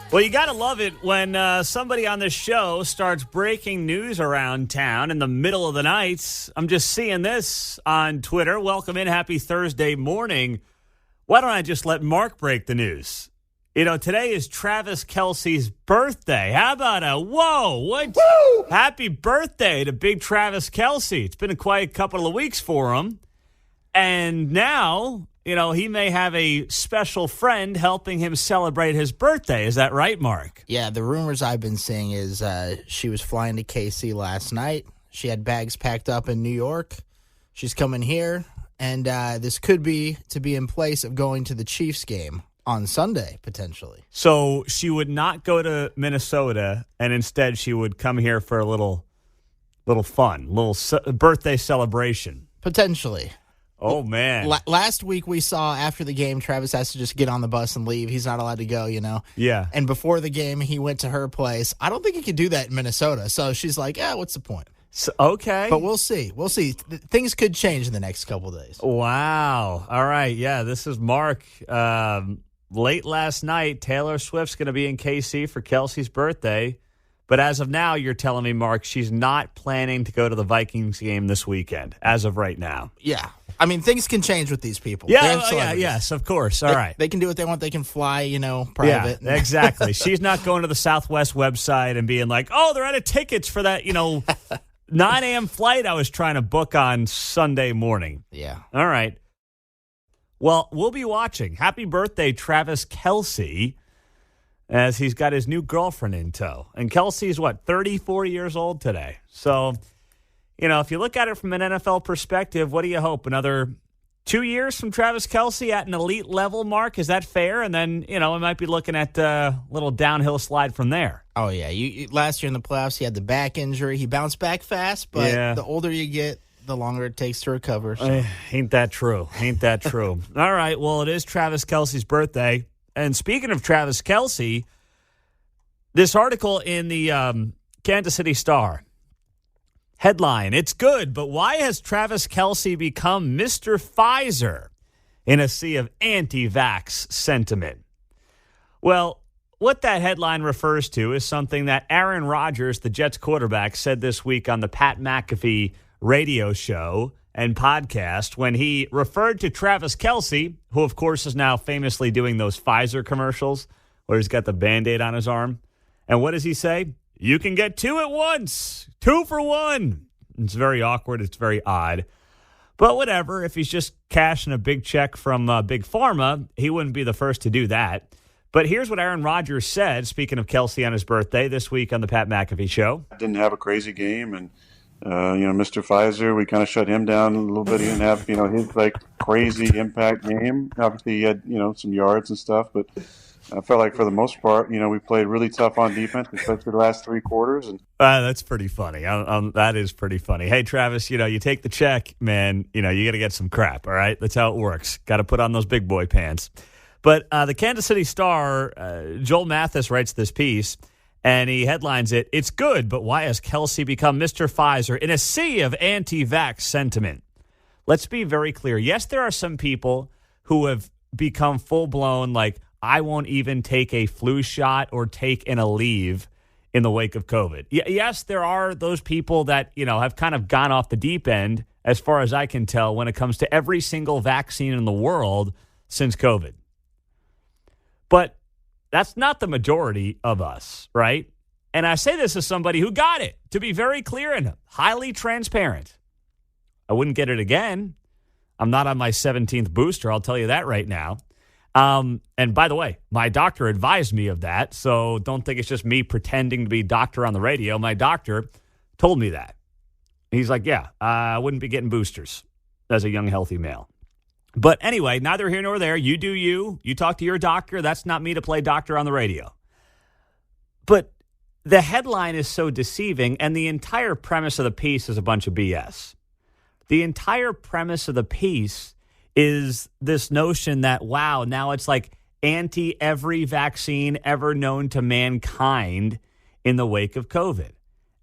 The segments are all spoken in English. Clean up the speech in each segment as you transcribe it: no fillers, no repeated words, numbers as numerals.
Well, you got to love it when somebody on this show starts breaking news around town in the middle of the night. I'm just seeing this on Twitter. Welcome in. Happy Thursday morning. Why don't I just let Mark break the news? You know, today is Travis Kelce's birthday. How about a whoa? What? Woo! Happy birthday to big Travis Kelce. It's been quite a couple of weeks for him. And now, you know, he may have a special friend helping him celebrate his birthday. Is that right, Mark? Yeah, the rumors I've been seeing is she was flying to KC last night. She had bags packed up in New York. She's coming here, and this could be to be in place of going to the Chiefs game on Sunday, potentially. So she would not go to Minnesota, and instead she would come here for a little fun, birthday celebration. Potentially. Oh, man. Last week we saw after the game, Travis has to just get on the bus and leave. He's not allowed to go, you know? Yeah. And before the game, he went to her place. I don't think he could do that in Minnesota. So she's like, yeah, what's the point? So, okay. But we'll see. We'll see. Things could change in the next couple of days. Wow. All right. Yeah, this is Mark. Late last night, Taylor Swift's going to be in KC for Kelce's birthday. But as of now, you're telling me, Mark, she's not planning to go to the Vikings game this weekend, as of right now. Yeah. I mean, things can change with these people. Yes, of course. All right. They can do what they want. They can fly, you know, private. Yeah, exactly. She's not going to the Southwest website and being like, oh, they're out of tickets for that, 9 a.m. flight I was trying to book on Sunday morning. Yeah. All right. Well, we'll be watching. Happy birthday, Travis Kelce, as he's got his new girlfriend in tow. And Kelce's, 34 years old today. So, if you look at it from an NFL perspective, what do you hope? Another 2 years from Travis Kelce at an elite level, Mark? Is that fair? And then, we might be looking at a little downhill slide from there. Oh, yeah. Last year in the playoffs, he had the back injury. He bounced back fast, but the older you get, the longer it takes to recover. So. Ain't that true? All right. Well, it is Travis Kelce's birthday. And speaking of Travis Kelce, this article in the Kansas City Star, headline, it's good, but why has Travis Kelce become Mr. Pfizer in a sea of anti-vax sentiment? Well, what that headline refers to is something that Aaron Rodgers, the Jets quarterback, said this week on the Pat McAfee radio show and podcast when he referred to Travis Kelce, who, of course, is now famously doing those Pfizer commercials where he's got the Band-Aid on his arm. And what does he say? You can get two at once. 2 for 1. It's very awkward. It's very odd. But whatever. If he's just cashing a big check from Big Pharma, he wouldn't be the first to do that. But here's what Aaron Rodgers said, speaking of Kelce on his birthday this week on the Pat McAfee show. Didn't have a crazy game, and Mr. Pfizer, we kind of shut him down a little bit. He didn't have, his crazy impact game. Obviously, he had, some yards and stuff, but I felt like for the most part, we played really tough on defense, especially the last 3 quarters. And that's pretty funny. That is pretty funny. Hey, Travis, you take the check, man, you got to get some crap, all right? That's how it works. Got to put on those big boy pants. But the Kansas City Star, Joel Mathis writes this piece, and he headlines it, it's good, but why has Kelce become Mr. Pfizer in a sea of anti-vax sentiment? Let's be very clear. Yes, there are some people who have become full-blown, I won't even take a flu shot or take a leave in the wake of COVID. Yes, there are those people that, have kind of gone off the deep end, as far as I can tell, when it comes to every single vaccine in the world since COVID. But that's not the majority of us, right? And I say this as somebody who got it, to be very clear and highly transparent. I wouldn't get it again. I'm not on my 17th booster, I'll tell you that right now. And by the way, my doctor advised me of that, so don't think it's just me pretending to be doctor on the radio. My doctor told me that. He's like, yeah, I wouldn't be getting boosters as a young, healthy male. But anyway, neither here nor there. You do you. You talk to your doctor. That's not me to play doctor on the radio. But the headline is so deceiving, and the entire premise of the piece is a bunch of BS. The entire premise of the piece is this notion that, wow, now it's anti every vaccine ever known to mankind in the wake of COVID.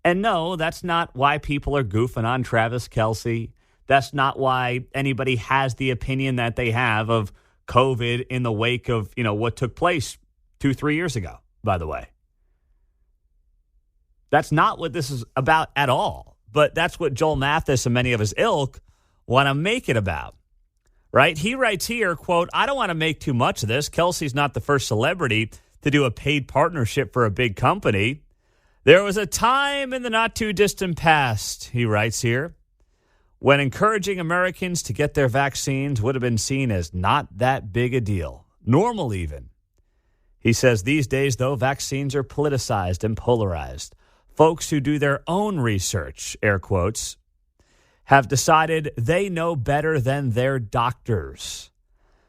And no, that's not why people are goofing on Travis Kelce. That's not why anybody has the opinion that they have of COVID in the wake of, what took place 2-3 years ago. by the way. That's not what this is about at all. But that's what Joel Mathis and many of his ilk want to make it about. Right? He writes here, quote, I don't want to make too much of this. Kelce's not the first celebrity to do a paid partnership for a big company. There was a time in the not-too-distant past, he writes here, when encouraging Americans to get their vaccines would have been seen as not that big a deal, normal even. He says these days, though, vaccines are politicized and polarized. Folks who do their own research, air quotes, have decided they know better than their doctors.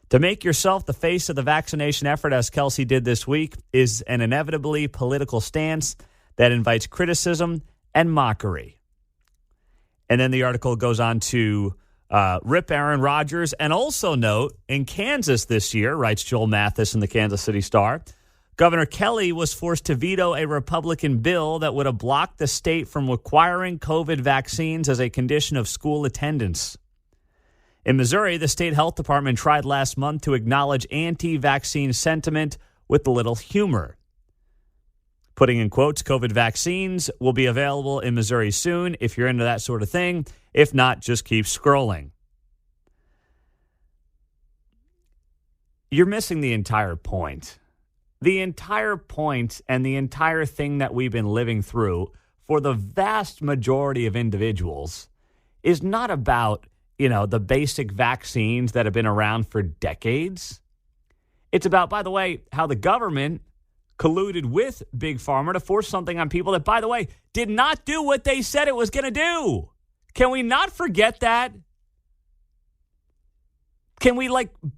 To make yourself the face of the vaccination effort, as Kelce did this week, is an inevitably political stance that invites criticism and mockery. And then the article goes on to rip Aaron Rodgers and also note in Kansas this year, writes Joel Mathis in the Kansas City Star, Governor Kelly was forced to veto a Republican bill that would have blocked the state from requiring COVID vaccines as a condition of school attendance. In Missouri, the state health department tried last month to acknowledge anti-vaccine sentiment with a little humor. Putting in quotes, COVID vaccines will be available in Missouri soon if you're into that sort of thing. If not, just keep scrolling. You're missing the entire point. The entire point and the entire thing that we've been living through for the vast majority of individuals is not about, the basic vaccines that have been around for decades. It's about, by the way, how the government colluded with Big Pharma to force something on people that, by the way, did not do what they said it was going to do. Can we not forget that? Can we,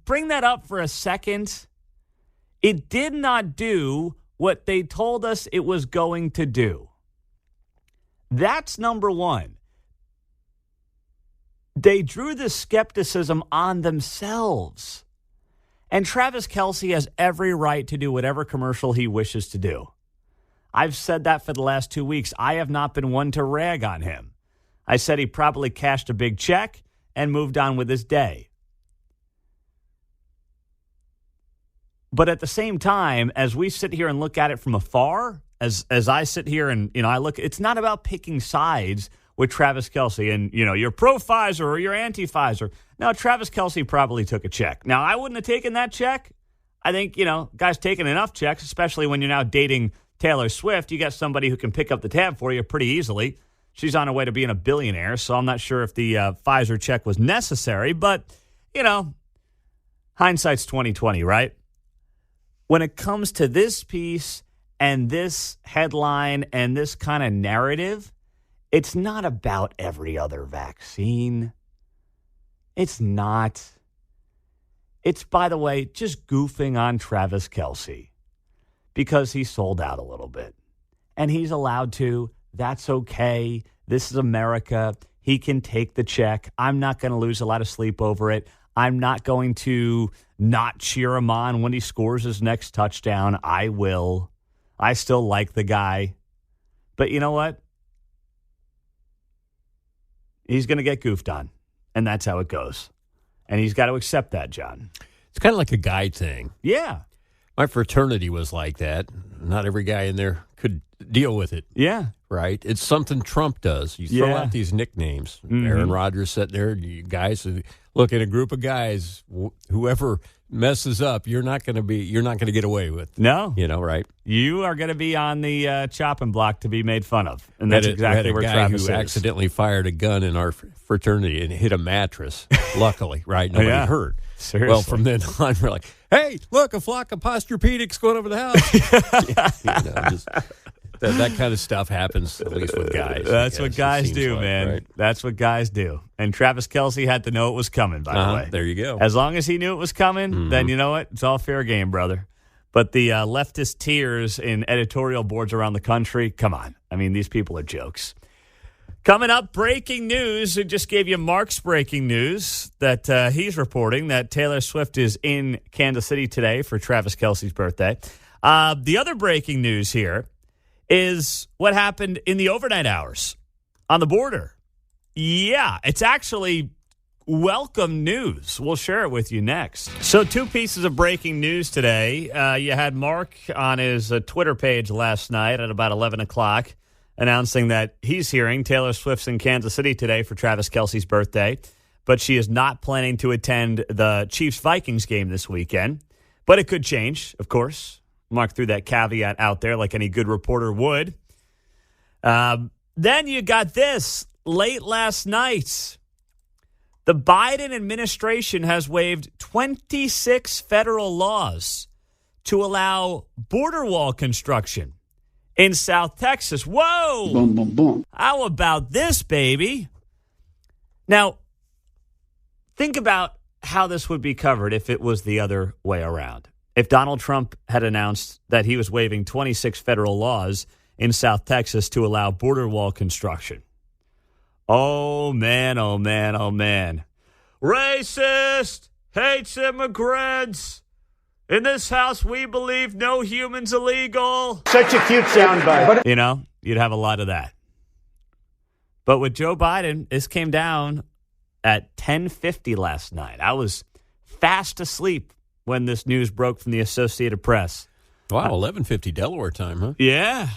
bring that up for a second? It did not do what they told us it was going to do. That's number one. They drew the skepticism on themselves. And Travis Kelce has every right to do whatever commercial he wishes to do. I've said that for the last 2 weeks. I have not been one to rag on him. I said he probably cashed a big check and moved on with his day. But at the same time, as we sit here and look at it from afar, as I sit here and, I look, it's not about picking sides with Travis Kelce and, you're pro-Pfizer or you're anti-Pfizer. No, Travis Kelce probably took a check. Now, I wouldn't have taken that check. I think, guys taking enough checks, especially when you're now dating Taylor Swift. You got somebody who can pick up the tab for you pretty easily. She's on her way to being a billionaire, so I'm not sure if the Pfizer check was necessary. But, hindsight's 20/20, right? When it comes to this piece and this headline and this kind of narrative, it's not about every other vaccine. It's not. It's, by the way, just goofing on Travis Kelce because he sold out a little bit. And he's allowed to. That's okay. This is America. He can take the check. I'm not going to lose a lot of sleep over it. I'm not going to not cheer him on when he scores his next touchdown. I will. I still like the guy. But you know what? He's going to get goofed on. And that's how it goes. And he's got to accept that, John. It's kind of like a guy thing. Yeah. My fraternity was like that. Not every guy in there could deal with it. Yeah. Right? It's something Trump does. You throw out these nicknames. Mm-hmm. Aaron Rodgers sitting there, you guys, look at a group of guys, whoever messes up, you're not going to get away with. No. Right? You are going to be on the chopping block to be made fun of. And that's exactly where Travis is. Who accidentally fired a gun in our fraternity and hit a mattress, luckily, right? Nobody hurt. Seriously. Well, from then on, we're like, hey, look, a flock of Posturepedics going over the house. That kind of stuff happens, at least with guys. That's what guys do, man. Right? That's what guys do. And Travis Kelce had to know it was coming, by the way. There you go. As long as he knew it was coming, then you know what? It's all fair game, brother. But the leftist tiers in editorial boards around the country, come on. I mean, these people are jokes. Coming up, breaking news. We just gave you Mark's breaking news that he's reporting that Taylor Swift is in Kansas City today for Travis Kelce's birthday. The other breaking news here is what happened in the overnight hours on the border. Yeah, it's actually welcome news. We'll share it with you next. So 2 pieces of breaking news today. You had Mark on his Twitter page last night at about 11 o'clock announcing that he's hearing Taylor Swift's in Kansas City today for Travis Kelce's birthday, but she is not planning to attend the Chiefs-Vikings game this weekend. But it could change, of course. Mark threw that caveat out there like any good reporter would. Then you got this. Late last night, the Biden administration has waived 26 federal laws to allow border wall construction in South Texas. Whoa! Boom, boom, boom. How about this, baby? Now, think about how this would be covered if it was the other way around. If Donald Trump had announced that he was waiving 26 federal laws in South Texas to allow border wall construction. Oh, man, oh, man, oh, man. Racist! Hates immigrants! In this house, we believe no human's illegal. Such a cute soundbite. You know, you'd have a lot of that. But with Joe Biden, this came down at 10:50 last night. I was fast asleep when this news broke from the Associated Press. Wow, 11:50 Delaware time, huh? Yeah.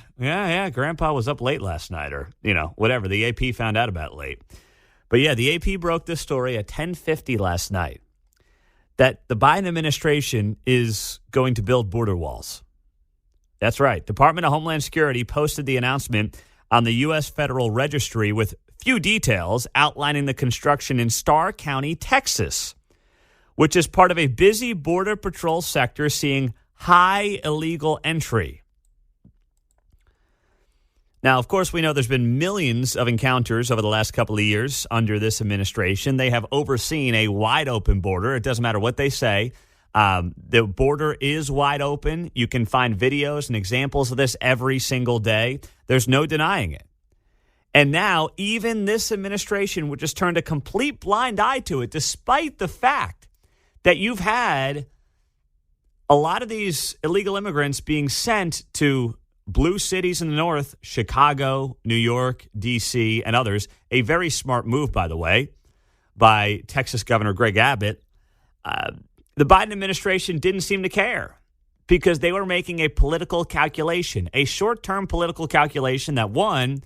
Grandpa was up late last night or, whatever. The AP found out about it late. But, yeah, the AP broke this story at 10:50 last night that the Biden administration is going to build border walls. That's right. Department of Homeland Security posted the announcement on the U.S. Federal Registry with few details outlining the construction in Starr County, Texas, which is part of a busy Border Patrol sector seeing high illegal entry. Now, of course, we know there's been millions of encounters over the last couple of years under this administration. They have overseen a wide open border. It doesn't matter what they say. The border is wide open. You can find videos and examples of this every single day. There's no denying it. And now, even this administration would just turn a complete blind eye to it, despite the fact that you've had a lot of these illegal immigrants being sent to blue cities in the north, Chicago, New York, D.C., and others. A very smart move, by the way, by Texas Governor Greg Abbott. The Biden administration didn't seem to care because they were making a political calculation, a short-term political calculation that, one,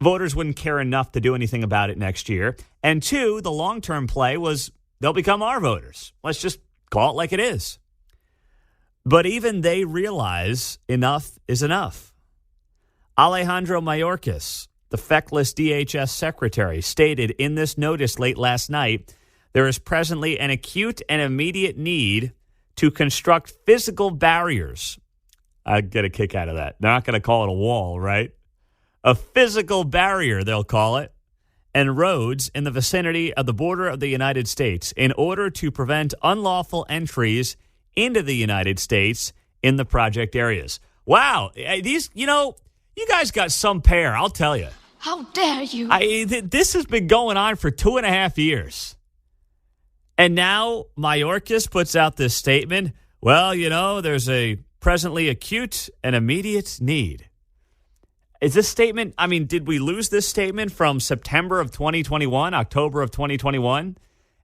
voters wouldn't care enough to do anything about it next year, and two, the long-term play was they'll become our voters. Let's just call it like it is. But even they realize enough is enough. Alejandro Mayorkas, the feckless DHS secretary, stated in this notice late last night, there is presently an acute and immediate need to construct physical barriers. I get a kick out of that. They're not going to call it a wall, right? A physical barrier, they'll call it, and roads in the vicinity of the border of the United States in order to prevent unlawful entries into the United States in the project areas. Wow. These, you guys got some pair, I'll tell you. How dare you? This has been going on for 2.5 years. And now Mayorkas puts out this statement. Well, there's a presently acute and immediate need. Is this statement, did we lose this statement from September of 2021, October of 2021,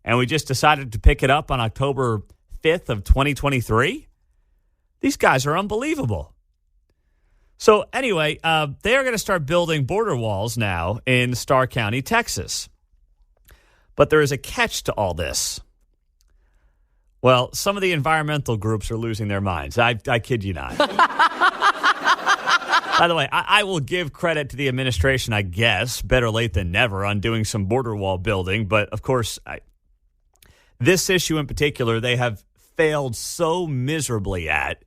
and we just decided to pick it up on October 5th of 2023? These guys are unbelievable. So anyway, they are going to start building border walls now in Starr County, Texas. But there is a catch to all this. Well, some of the environmental groups are losing their minds. I kid you not. By the way, I will give credit to the administration, I guess, better late than never, on doing some border wall building. But, of course, this issue in particular, they have failed so miserably at.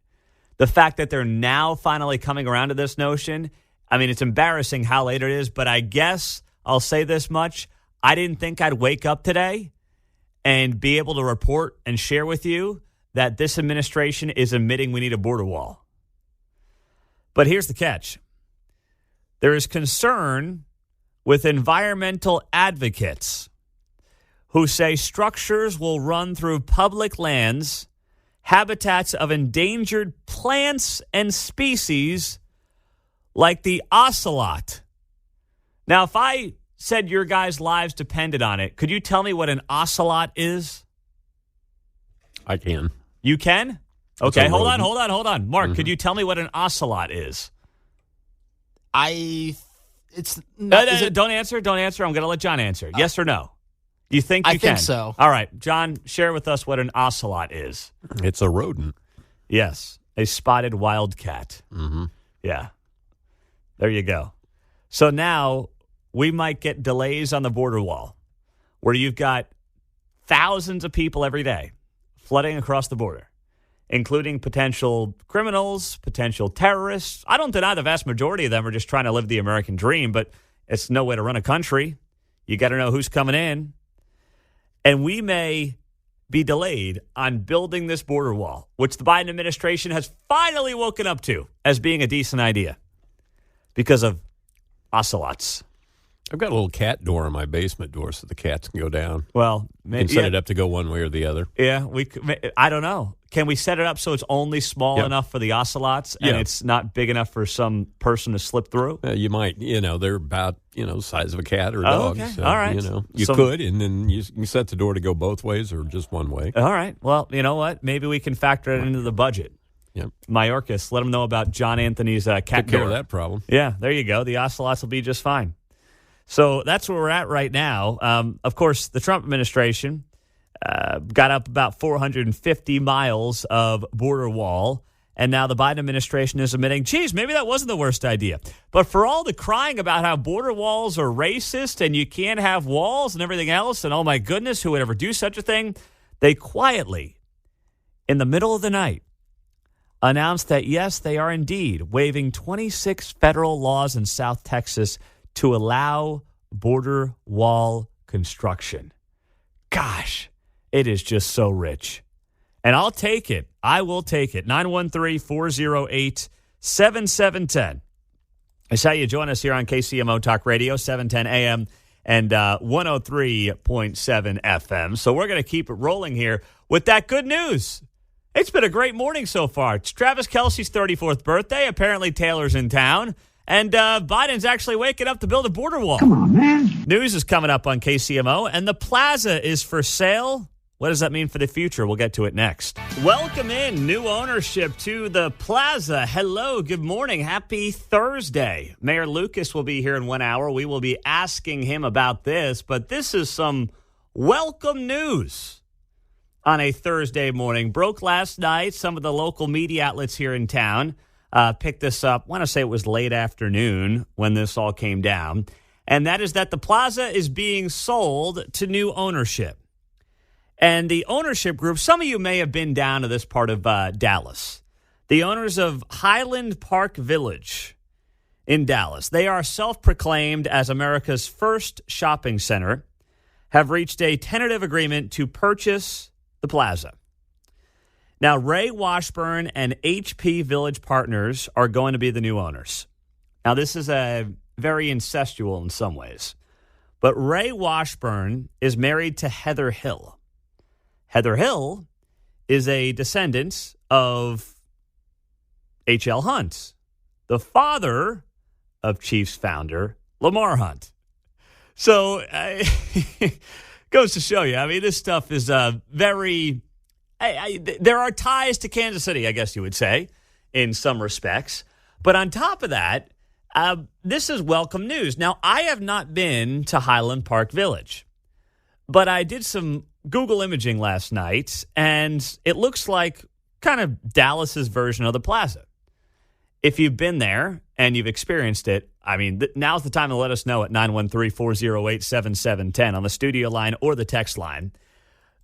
The fact that they're now finally coming around to this notion, it's embarrassing how late it is, but I guess I'll say this much. I didn't think I'd wake up today and be able to report and share with you that this administration is admitting we need a border wall. But here's the catch. There is concern with environmental advocates who say structures will run through public lands, habitats of endangered plants and species like the ocelot. Now, if I said your guys' lives depended on it, could you tell me what an ocelot is? I can. You can? Okay, hold on. Mark, could you tell me what an ocelot is? It's not, Don't answer. I'm going to let John answer. Yes or no? You think you I can? think so. All right, John, share with us what an ocelot is. It's a rodent. Yes, a spotted wildcat. Mm-hmm. Yeah. There you go. So now we might get delays on the border wall where you've got thousands of people every day flooding across the border, including potential criminals, potential terrorists. I don't deny the vast majority of them are just trying to live the American dream, but it's no way to run a country. You got to know who's coming in. And we may be delayed on building this border wall, which the Biden administration has finally woken up to as being a decent idea because of ocelots. I've got a little cat door in my basement door so the cats can go down. Well, you can set it up to go one way or the other. Yeah, I don't know. Can we set it up so it's only small enough for the ocelots and it's not big enough for some person to slip through? You might. They're about, the size of a cat or a dog. Okay. So, all right. You could, and then you set the door to go both ways or just one way. All right. Well, you know what? Maybe we can factor it into the budget. Yep. Mayorkas, let them know about John Anthony's cat Take care door. of that problem. Yeah, there you go. The ocelots will be just fine. So that's where we're at right now. Of course, the Trump administration got up about 450 miles of border wall, and now the Biden administration is admitting, geez, maybe that wasn't the worst idea. But for all the crying about how border walls are racist and you can't have walls and everything else, and oh my goodness, who would ever do such a thing? They quietly, in the middle of the night, announced that, yes, they are indeed waiving 26 federal laws in South Texas to allow border wall construction. Gosh, it is just so rich. And I'll take it. I will take it. 913-408-7710. That's how you join us here on KCMO Talk Radio, 710 AM and 103.7 FM. So we're going to keep it rolling here with that good news. It's been a great morning so far. It's Travis Kelce's 34th birthday. Apparently Taylor's in town. And Biden's actually waking up to build a border wall. Come on, man. News is coming up on KCMO, and the plaza is for sale. What does that mean for the future? We'll get to it next. Welcome in new ownership to the plaza. Hello, good morning. Happy Thursday. Mayor Lucas will be here in 1 hour. We will be asking him about this, but this is some welcome news on a Thursday morning. Broke last night. Some of the local media outlets here in town picked this up. I want to say it was late afternoon when this all came down. And that is that the plaza is being sold to new ownership. And the ownership group, some of you may have been down to this part of Dallas. The owners of Highland Park Village in Dallas, they are self-proclaimed as America's first shopping center, have reached a tentative agreement to purchase the plaza. Now, Ray Washburn and HP Village Partners are going to be the new owners. Now, this is very incestual in some ways. But Ray Washburn is married to Heather Hill. Heather Hill is a descendant of H.L. Hunt, the father of Chiefs founder Lamar Hunt. So, goes to show you, I mean, this stuff is very... there are ties to Kansas City, I guess you would say, in some respects. But on top of that, this is welcome news. Now, I have not been to Highland Park Village, but I did some Google imaging last night, and it looks like kind of Dallas's version of the plaza. If you've been there and you've experienced it, I mean, now's the time to let us know at 913-408-7710 on the studio line or the text line.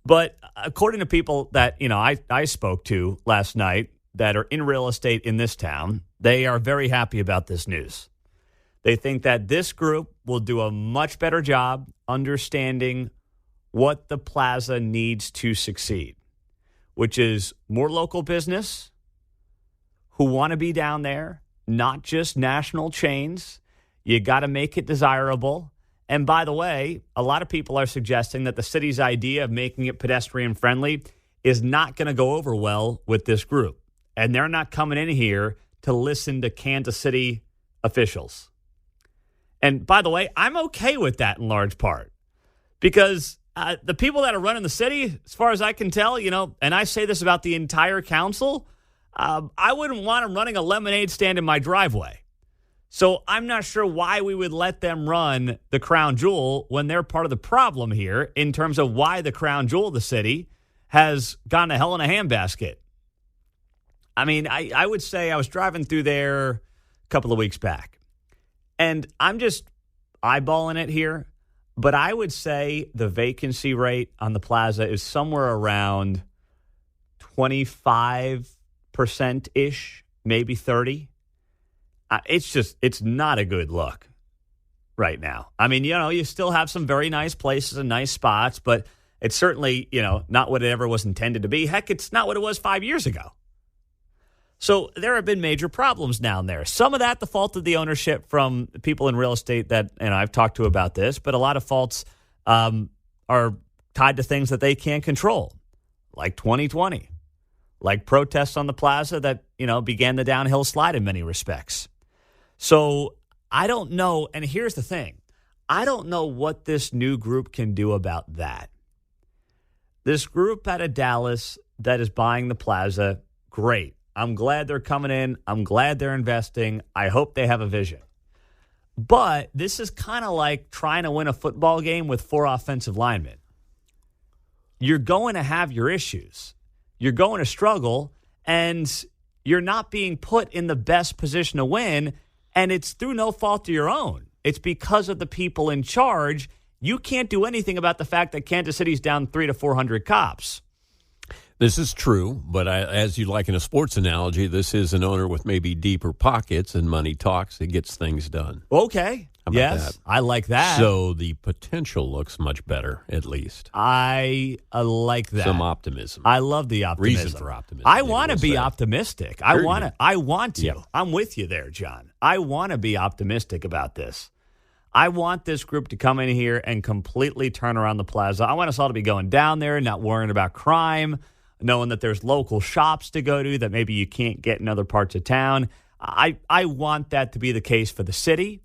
But according to people that, I spoke to last night that are in real estate in this town, they are very happy about this news. They think that this group will do a much better job understanding what the plaza needs to succeed, which is more local business who want to be down there, not just national chains. You got to make it desirable. And by the way, a lot of people are suggesting that the city's idea of making it pedestrian friendly is not going to go over well with this group. And they're not coming in here to listen to Kansas City officials. And by the way, I'm okay with that in large part because the people that are running the city, as far as I can tell, and I say this about the entire council, I wouldn't want them running a lemonade stand in my driveway. So I'm not sure why we would let them run the crown jewel when they're part of the problem here in terms of why the crown jewel of the city has gone to hell in a handbasket. I mean, I would say I was driving through there a couple of weeks back, and I'm just eyeballing it here, but I would say the vacancy rate on the plaza is somewhere around 25%-ish, maybe 30%. It's not a good look right now. I mean, you still have some very nice places and nice spots, but it's certainly, not what it ever was intended to be. Heck, it's not what it was 5 years ago. So there have been major problems down there. Some of that the fault of the ownership from people in real estate that, I've talked to about this, but a lot of faults are tied to things that they can't control, like 2020, like protests on the plaza that, began the downhill slide in many respects. So I don't know, and here's the thing. I don't know what this new group can do about that. This group out of Dallas that is buying the plaza, great. I'm glad they're coming in. I'm glad they're investing. I hope they have a vision. But this is kind of like trying to win a football game with 4 offensive linemen. You're going to have your issues. You're going to struggle, and you're not being put in the best position to win. And it's through no fault of your own. It's because of the people in charge. You can't do anything about the fact that Kansas City's down 300 to 400 cops. This is true, but as you like in a sports analogy, this is an owner with maybe deeper pockets and money talks. It gets things done. Okay. How about yes, that? I like that. So the potential looks much better, at least. I like that. Some optimism. I love the optimism. Reason for optimism. I want to be optimistic. I want to. Yeah. I'm with you there, John. I want to be optimistic about this. I want this group to come in here and completely turn around the plaza. I want us all to be going down there, not worrying about crime, knowing that there's local shops to go to that maybe you can't get in other parts of town. I want that to be the case for the city.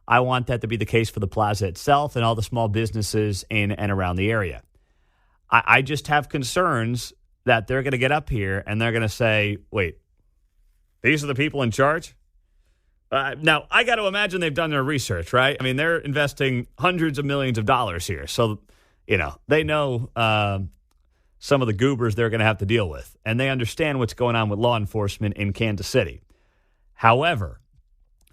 I want that to be the case for the plaza itself and all the small businesses in and around the area. I just have concerns that they're going to get up here and they're going to say, wait, these are the people in charge? Now, I got to imagine they've done their research, right? I mean, they're investing hundreds of millions of dollars here. So, they know some of the goobers they're going to have to deal with. And they understand what's going on with law enforcement in Kansas City. However,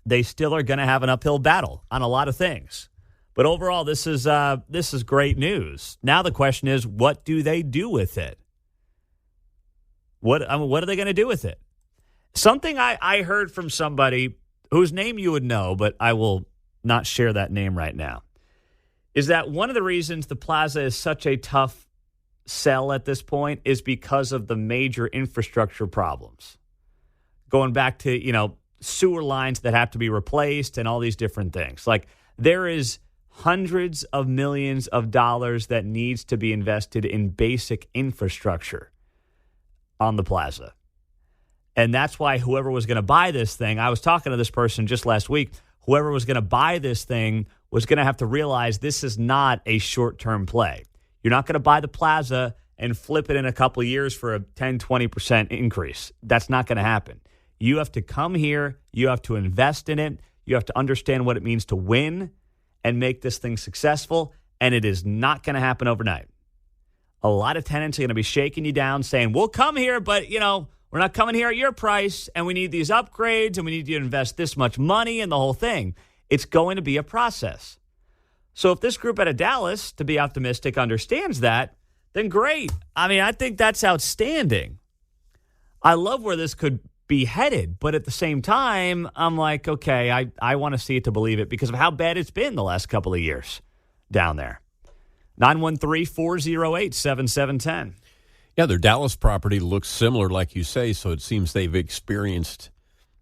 they still are going to have an uphill battle on a lot of things. But overall, this is great news. Now the question is, what do they do with it? What are they going to do with it? Something I heard from somebody whose name you would know, but I will not share that name right now, is that one of the reasons the plaza is such a tough sell at this point is because of the major infrastructure problems. Going back to, sewer lines that have to be replaced and all these different things. Like, there is hundreds of millions of dollars that needs to be invested in basic infrastructure on the plaza. And that's why whoever was going to buy this thing, I was talking to this person just last week, whoever was going to buy this thing was going to have to realize this is not a short-term play. You're not going to buy the plaza and flip it in a couple of years for a 10, 20% increase. That's not going to happen. You have to come here. You have to invest in it. You have to understand what it means to win and make this thing successful. And it is not going to happen overnight. A lot of tenants are going to be shaking you down saying, we'll come here, but, we're not coming here at your price, and we need these upgrades, and we need you to invest this much money in the whole thing. It's going to be a process. So if this group out of Dallas, to be optimistic, understands that, then great. I mean, I think that's outstanding. I love where this could be headed, but at the same time, I'm like, okay, I want to see it to believe it because of how bad it's been the last couple of years down there. 913-408-7710. Yeah, their Dallas property looks similar, like you say, so it seems they've experienced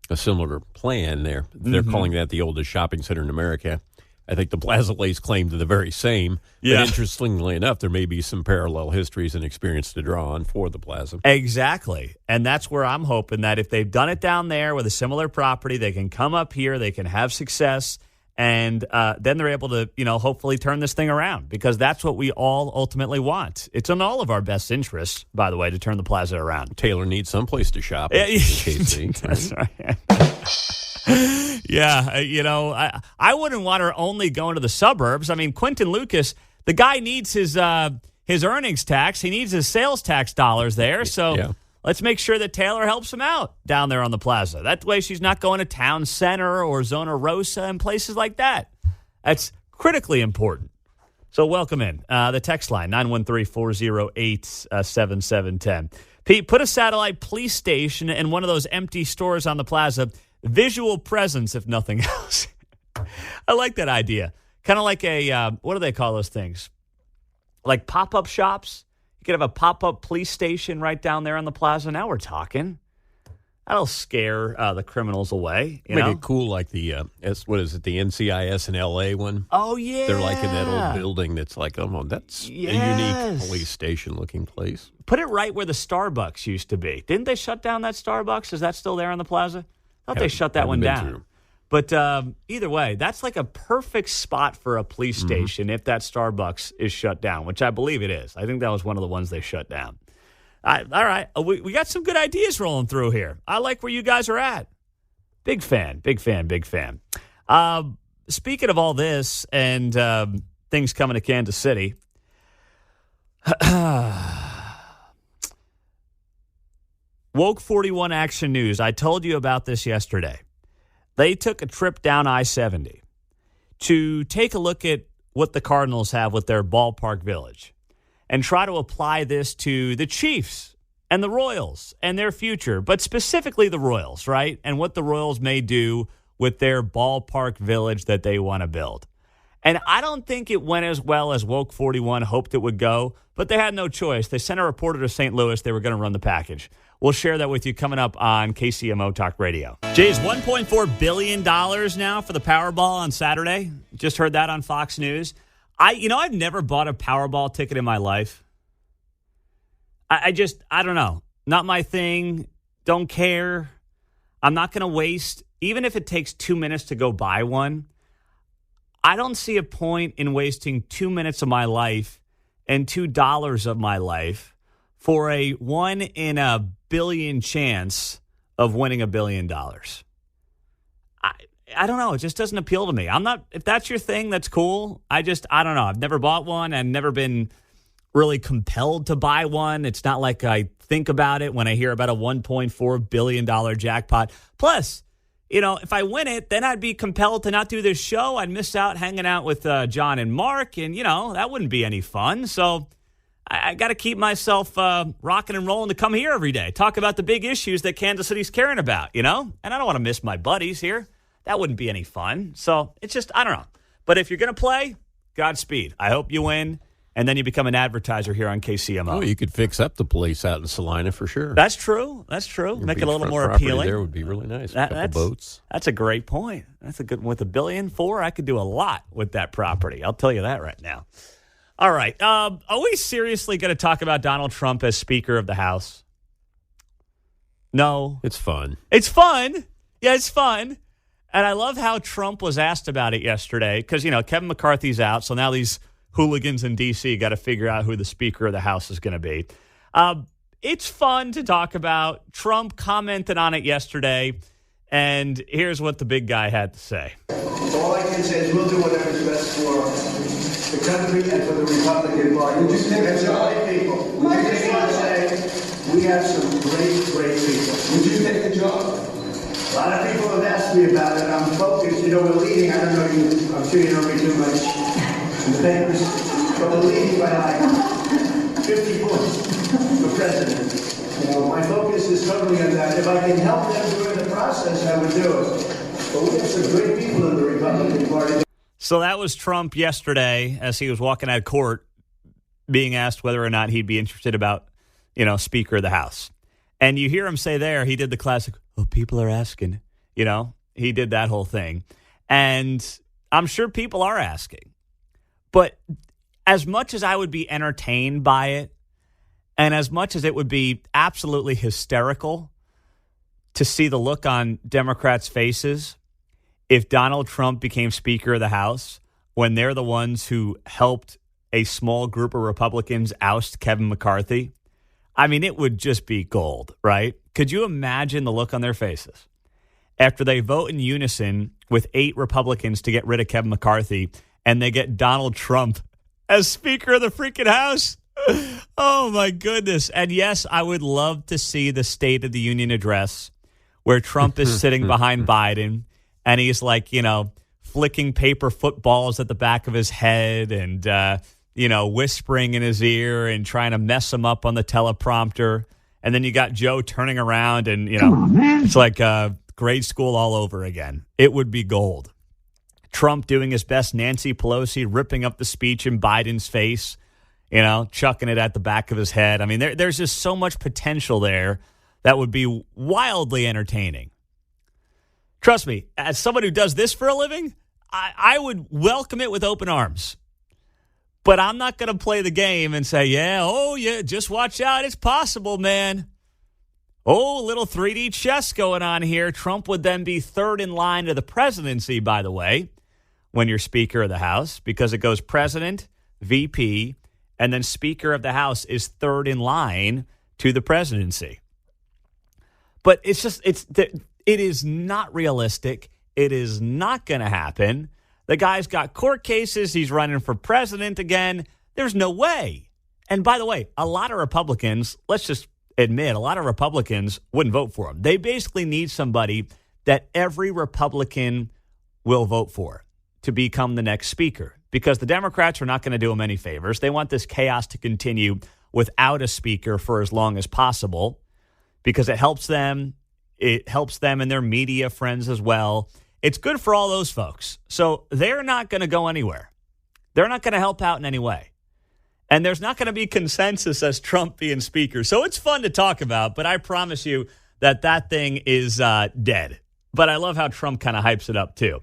a similar plan there. They're calling that the oldest shopping center in America. I think the Plaza lays claim to the very same. Yeah. But interestingly enough, there may be some parallel histories and experience to draw on for the Plaza. Exactly. And that's where I'm hoping that if they've done it down there with a similar property, they can come up here, they can have success, And then they're able to, hopefully turn this thing around, because that's what we all ultimately want. It's in all of our best interests, by the way, to turn the plaza around. Taylor needs someplace to shop. In KC, that's right. Yeah, I wouldn't want her only going to the suburbs. I mean, Quentin Lucas, the guy needs his earnings tax. He needs his sales tax dollars there. So yeah. Let's make sure that Taylor helps him out down there on the plaza. That way she's not going to Town Center or Zona Rosa and places like that. That's critically important. So welcome in. The text line, 913-408-7710. Pete, put a satellite police station in one of those empty stores on the plaza. Visual presence, if nothing else. I like that idea. Kind of like a, what do they call those things? Like pop-up shops? You could have a pop-up police station right down there on the plaza. Now we're talking. That'll scare the criminals away. Make it cool, like the what is it? The NCIS in LA one. Oh yeah, they're like in that old building. That's like, that's a unique police station looking place. Put it right where the Starbucks used to be. Didn't they shut down that Starbucks? Is that still there on the plaza? I thought they shut that one down. Through. But either way, that's like a perfect spot for a police station if that Starbucks is shut down, which I believe it is. I think that was one of the ones they shut down. All right. We got some good ideas rolling through here. I like where you guys are at. Big fan. Speaking of all this and things coming to Kansas City, Woke 41 Action News. I told you about this yesterday. They took a trip down I-70 to take a look at what the Cardinals have with their ballpark village and try to apply this to the Chiefs and the Royals and their future, but specifically the Royals, right? And what the Royals may do with their ballpark village that they want to build. And I don't think it went as well as Woke 41 hoped it would go, but they had no choice. They sent a reporter to St. Louis. They were going to run the package. We'll share that with you coming up on KCMO Talk Radio. Jay's $1.4 billion now for the Powerball on Saturday. Just heard that on Fox News. I've never bought a Powerball ticket in my life. I don't know. Not my thing. Don't care. I'm not going to waste, even if it takes 2 minutes to go buy one. I don't see a point in wasting 2 minutes of my life and $2 of my life for a 1 in a billion chance of winning $1 billion. I don't know. It just doesn't appeal to me. If that's your thing, that's cool. I don't know. I've never bought one. I've never been really compelled to buy one. It's not like I think about it when I hear about a $1.4 billion jackpot. Plus, if I win it, then I'd be compelled to not do this show. I'd miss out hanging out with John and Mark, and, that wouldn't be any fun. So I got to keep myself rocking and rolling to come here every day, talk about the big issues that Kansas City's caring about, And I don't want to miss my buddies here. That wouldn't be any fun. So it's just, I don't know. But if you're going to play, Godspeed. I hope you win. And then you become an advertiser here on KCMO. Oh, you could fix up the place out in Salina for sure. That's true. Make it a little more appealing. There would be really nice. A couple boats. That's a great point. That's a good one. With $1.4 billion, I could do a lot with that property. I'll tell you that right now. All right. Are we seriously going to talk about Donald Trump as Speaker of the House? No. It's fun. It's fun. Yeah, it's fun. And I love how Trump was asked about it yesterday because, Kevin McCarthy's out, so now these hooligans in D.C. got to figure out who the Speaker of the House is going to be. It's fun to talk about. Trump commented on it yesterday, and here's what the big guy had to say. All I can say is we'll do whatever's best for the country and for the Republican Party. Would you take a job? People. Would you take and say, we have some great people. Would you take the job? A lot of people have asked me about it. I'm focused. We're leading. I don't know you. I'm sure you don't read too much in the papers. But we're leading by like 50 points for president. My focus is totally on that. If I can help them during the process, I would do it. But we have some great people in the Republican Party. So that was Trump yesterday as he was walking out of court being asked whether or not he'd be interested about, Speaker of the House. And you hear him say there, he did the classic, oh, people are asking, he did that whole thing. And I'm sure people are asking. But as much as I would be entertained by it, and as much as it would be absolutely hysterical to see the look on Democrats' faces, if Donald Trump became Speaker of the House when they're the ones who helped a small group of Republicans oust Kevin McCarthy? I mean, it would just be gold, right? Could you imagine the look on their faces after they vote in unison with 8 Republicans to get rid of Kevin McCarthy and they get Donald Trump as Speaker of the freaking House? Oh, my goodness. And yes, I would love to see the State of the Union address where Trump is sitting behind Biden and he's like, flicking paper footballs at the back of his head and, whispering in his ear and trying to mess him up on the teleprompter. And then you got Joe turning around and, it's like grade school all over again. It would be gold. Trump doing his best Nancy Pelosi, ripping up the speech in Biden's face, chucking it at the back of his head. I mean, there's just so much potential there that would be wildly entertaining. Trust me, as someone who does this for a living, I would welcome it with open arms. But I'm not going to play the game and say, just watch out. It's possible, man. Oh, little 3D chess going on here. Trump would then be third in line to the presidency, by the way, when you're Speaker of the House, because it goes president, VP, and then Speaker of the House is third in line to the presidency. But it is not realistic. It is not going to happen. The guy's got court cases. He's running for president again. There's no way. And by the way, a lot of Republicans, let's just admit, a lot of Republicans wouldn't vote for him. They basically need somebody that every Republican will vote for to become the next speaker, because the Democrats are not going to do him any favors. They want this chaos to continue without a speaker for as long as possible because it helps them. It helps them and their media friends as well. It's good for all those folks. So they're not going to go anywhere. They're not going to help out in any way. And there's not going to be consensus as Trump being speaker. So it's fun to talk about, but I promise you that thing is dead. But I love how Trump kind of hypes it up too.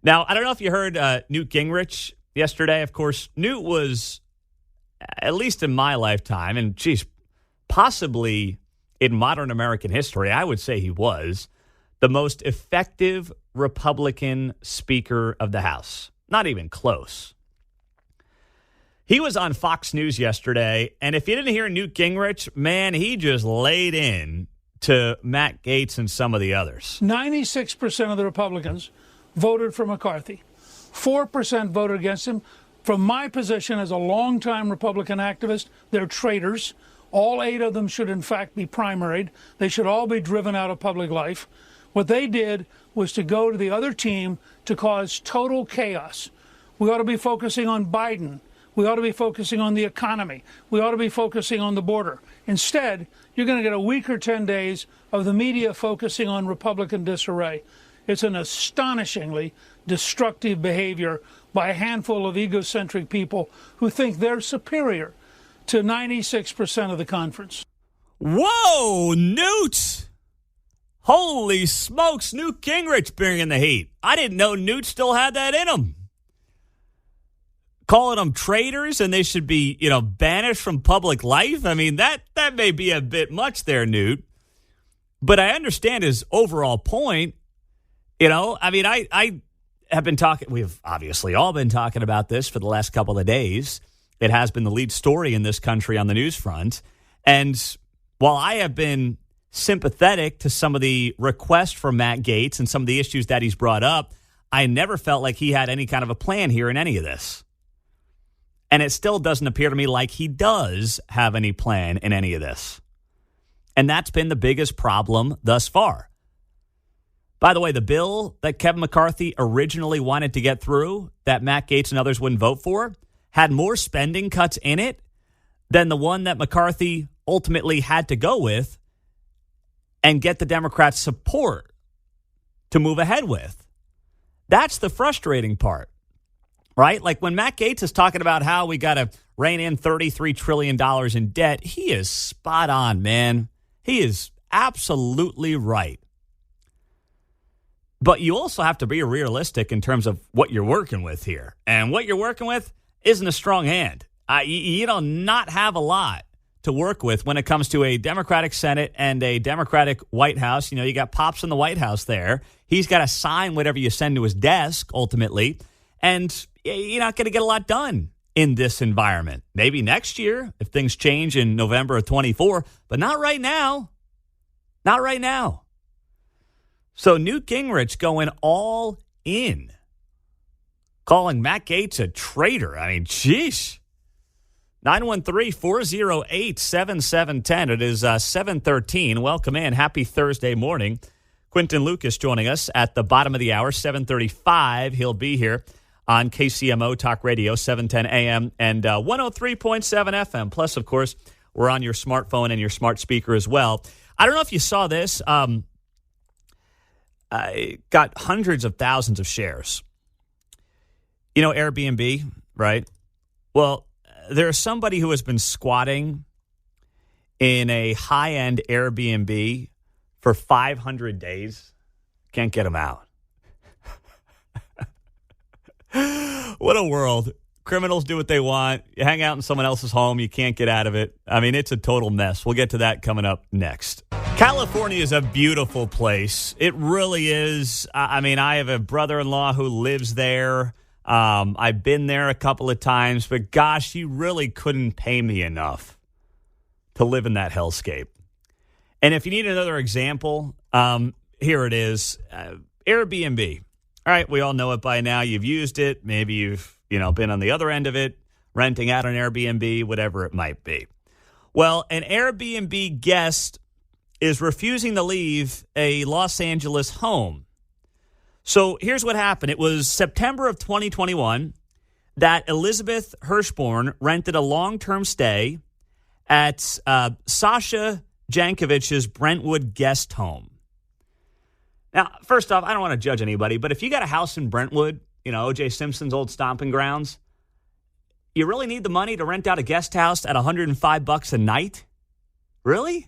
Now, I don't know if you heard Newt Gingrich yesterday. Of course, Newt was, at least in my lifetime, and geez, possibly in modern American history, I would say he was the most effective Republican Speaker of the House. Not even close. He was on Fox News yesterday, and if you didn't hear Newt Gingrich, man, he just laid in to Matt Gaetz and some of the others. 96% of the Republicans voted for McCarthy. 4% voted against him. From my position as a longtime Republican activist, they're traitors. All 8 of them should, in fact, be primaried. They should all be driven out of public life. What they did was to go to the other team to cause total chaos. We ought to be focusing on Biden. We ought to be focusing on the economy. We ought to be focusing on the border. Instead, you're going to get a week or 10 days of the media focusing on Republican disarray. It's an astonishingly destructive behavior by a handful of egocentric people who think they're superior to 96% of the conference. Whoa, Newt! Holy smokes, Newt Gingrich bringing the heat. I didn't know Newt still had that in him. Calling them traitors and they should be, banished from public life. I mean, that may be a bit much there, Newt. But I understand his overall point. I have been talking, we've obviously all been talking about this for the last couple of days. It has been the lead story in this country on the news front. And while I have been sympathetic to some of the requests from Matt Gaetz and some of the issues that he's brought up, I never felt like he had any kind of a plan here in any of this. And it still doesn't appear to me like he does have any plan in any of this. And that's been the biggest problem thus far. By the way, the bill that Kevin McCarthy originally wanted to get through, that Matt Gaetz and others wouldn't vote for, had more spending cuts in it than the one that McCarthy ultimately had to go with and get the Democrats' support to move ahead with. That's the frustrating part, right? Like when Matt Gaetz is talking about how we got to rein in $33 trillion in debt, he is spot on, man. He is absolutely right. But you also have to be realistic in terms of what you're working with here. And what you're working with isn't a strong hand. You don't not have a lot to work with when it comes to a Democratic Senate and a Democratic White House. You know, you got Pops in the White House there. He's got to sign whatever you send to his desk, ultimately. And you're not going to get a lot done in this environment. Maybe next year if things change in November of 24, but not right now. Not right now. So Newt Gingrich going all in, calling Matt Gaetz a traitor. I mean, geez. 913-408-7710. It is 7:13. Welcome in. Happy Thursday morning. Quentin Lucas joining us at the bottom of the hour, 7:35. He'll be here on KCMO Talk Radio, 710 AM and 103.7 FM. Plus, of course, we're on your smartphone and your smart speaker as well. I don't know if you saw this. I got hundreds of thousands of shares. You know, Airbnb, right? Well, there's somebody who has been squatting in a high-end Airbnb for 500 days. Can't get him out. What a world. Criminals do what they want. You hang out in someone else's home. You can't get out of it. I mean, it's a total mess. We'll get to that coming up next. California is a beautiful place. It really is. I mean, I have a brother-in-law who lives there. I've been there a couple of times, but gosh, you really couldn't pay me enough to live in that hellscape. And if you need another example, here it is. Airbnb. All right, we all know it by now. You've used it. Maybe you've, been on the other end of it, renting out an Airbnb, whatever it might be. Well, an Airbnb guest is refusing to leave a Los Angeles home. So here's what happened. It was September of 2021 that Elizabeth Hirschborn rented a long-term stay at Sasha Jankovich's Brentwood guest home. Now, first off, I don't want to judge anybody, but if you got a house in Brentwood, O.J. Simpson's old stomping grounds, you really need the money to rent out a guest house at $105 a night? Really?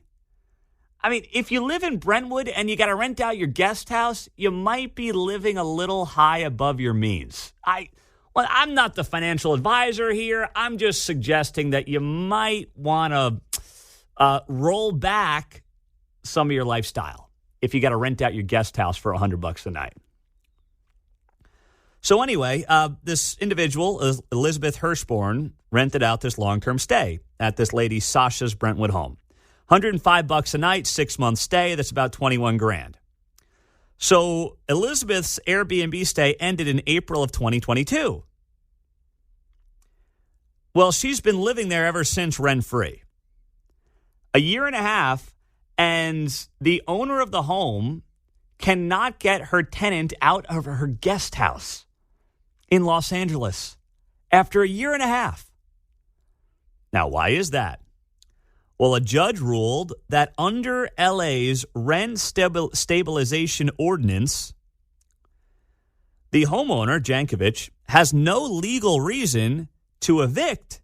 I mean, if you live in Brentwood and you got to rent out your guest house, you might be living a little high above your means. I'm not the financial advisor here. I'm just suggesting that you might want to roll back some of your lifestyle if you got to rent out your guest house for $100 a night. So anyway, this individual, Elizabeth Hirschborn, rented out this long-term stay at this lady Sasha's Brentwood home. $105 a night, 6-month stay. That's about $21,000. So Elizabeth's Airbnb stay ended in April of 2022. Well, she's been living there ever since rent-free. A year and a half, and the owner of the home cannot get her tenant out of her guest house in Los Angeles after a year and a half. Now, why is that? Well, a judge ruled that under LA's rent stabilization ordinance, the homeowner, Jankovich, has no legal reason to evict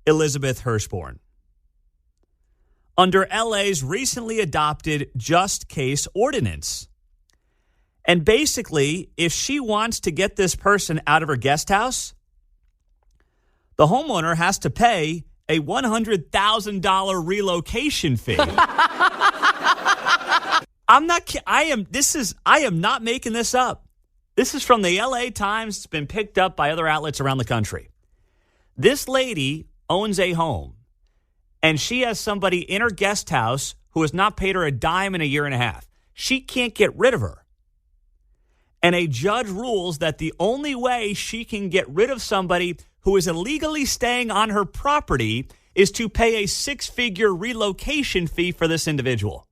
Elizabeth Hirschborn. Under LA's recently adopted just case ordinance. And basically, if she wants to get this person out of her guest house, the homeowner has to pay a $100,000 relocation fee. I am not making this up. This is from the LA Times. It's been picked up by other outlets around the country. This lady owns a home, and she has somebody in her guest house who has not paid her a dime in a year and a half. She can't get rid of her. And a judge rules that the only way she can get rid of somebody who is illegally staying on her property is to pay a 6-figure relocation fee for this individual.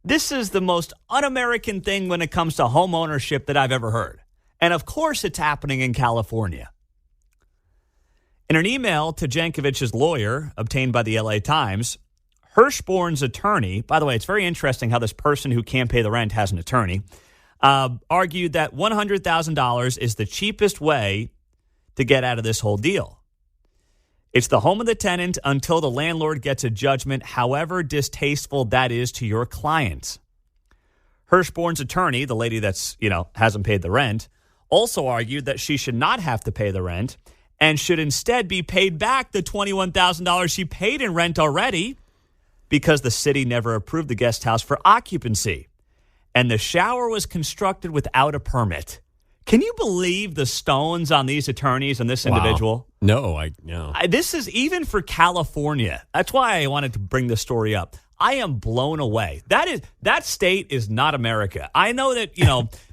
This is the most un-American thing when it comes to home ownership that I've ever heard. And of course it's happening in California. In an email to Jankovich's lawyer obtained by the LA Times, Hirschborn's attorney, by the way, it's very interesting how this person who can't pay the rent has an attorney, argued that $100,000 is the cheapest way to get out of this whole deal. It's the home of the tenant until the landlord gets a judgment, however distasteful that is to your client. Hirschborn's attorney, the lady that's, hasn't paid the rent, also argued that she should not have to pay the rent and should instead be paid back the $21,000 she paid in rent already because the city never approved the guest house for occupancy. And the shower was constructed without a permit. Can you believe the stones on these attorneys and this individual? No. This is even for California. That's why I wanted to bring this story up. I am blown away. That state is not America. I know that,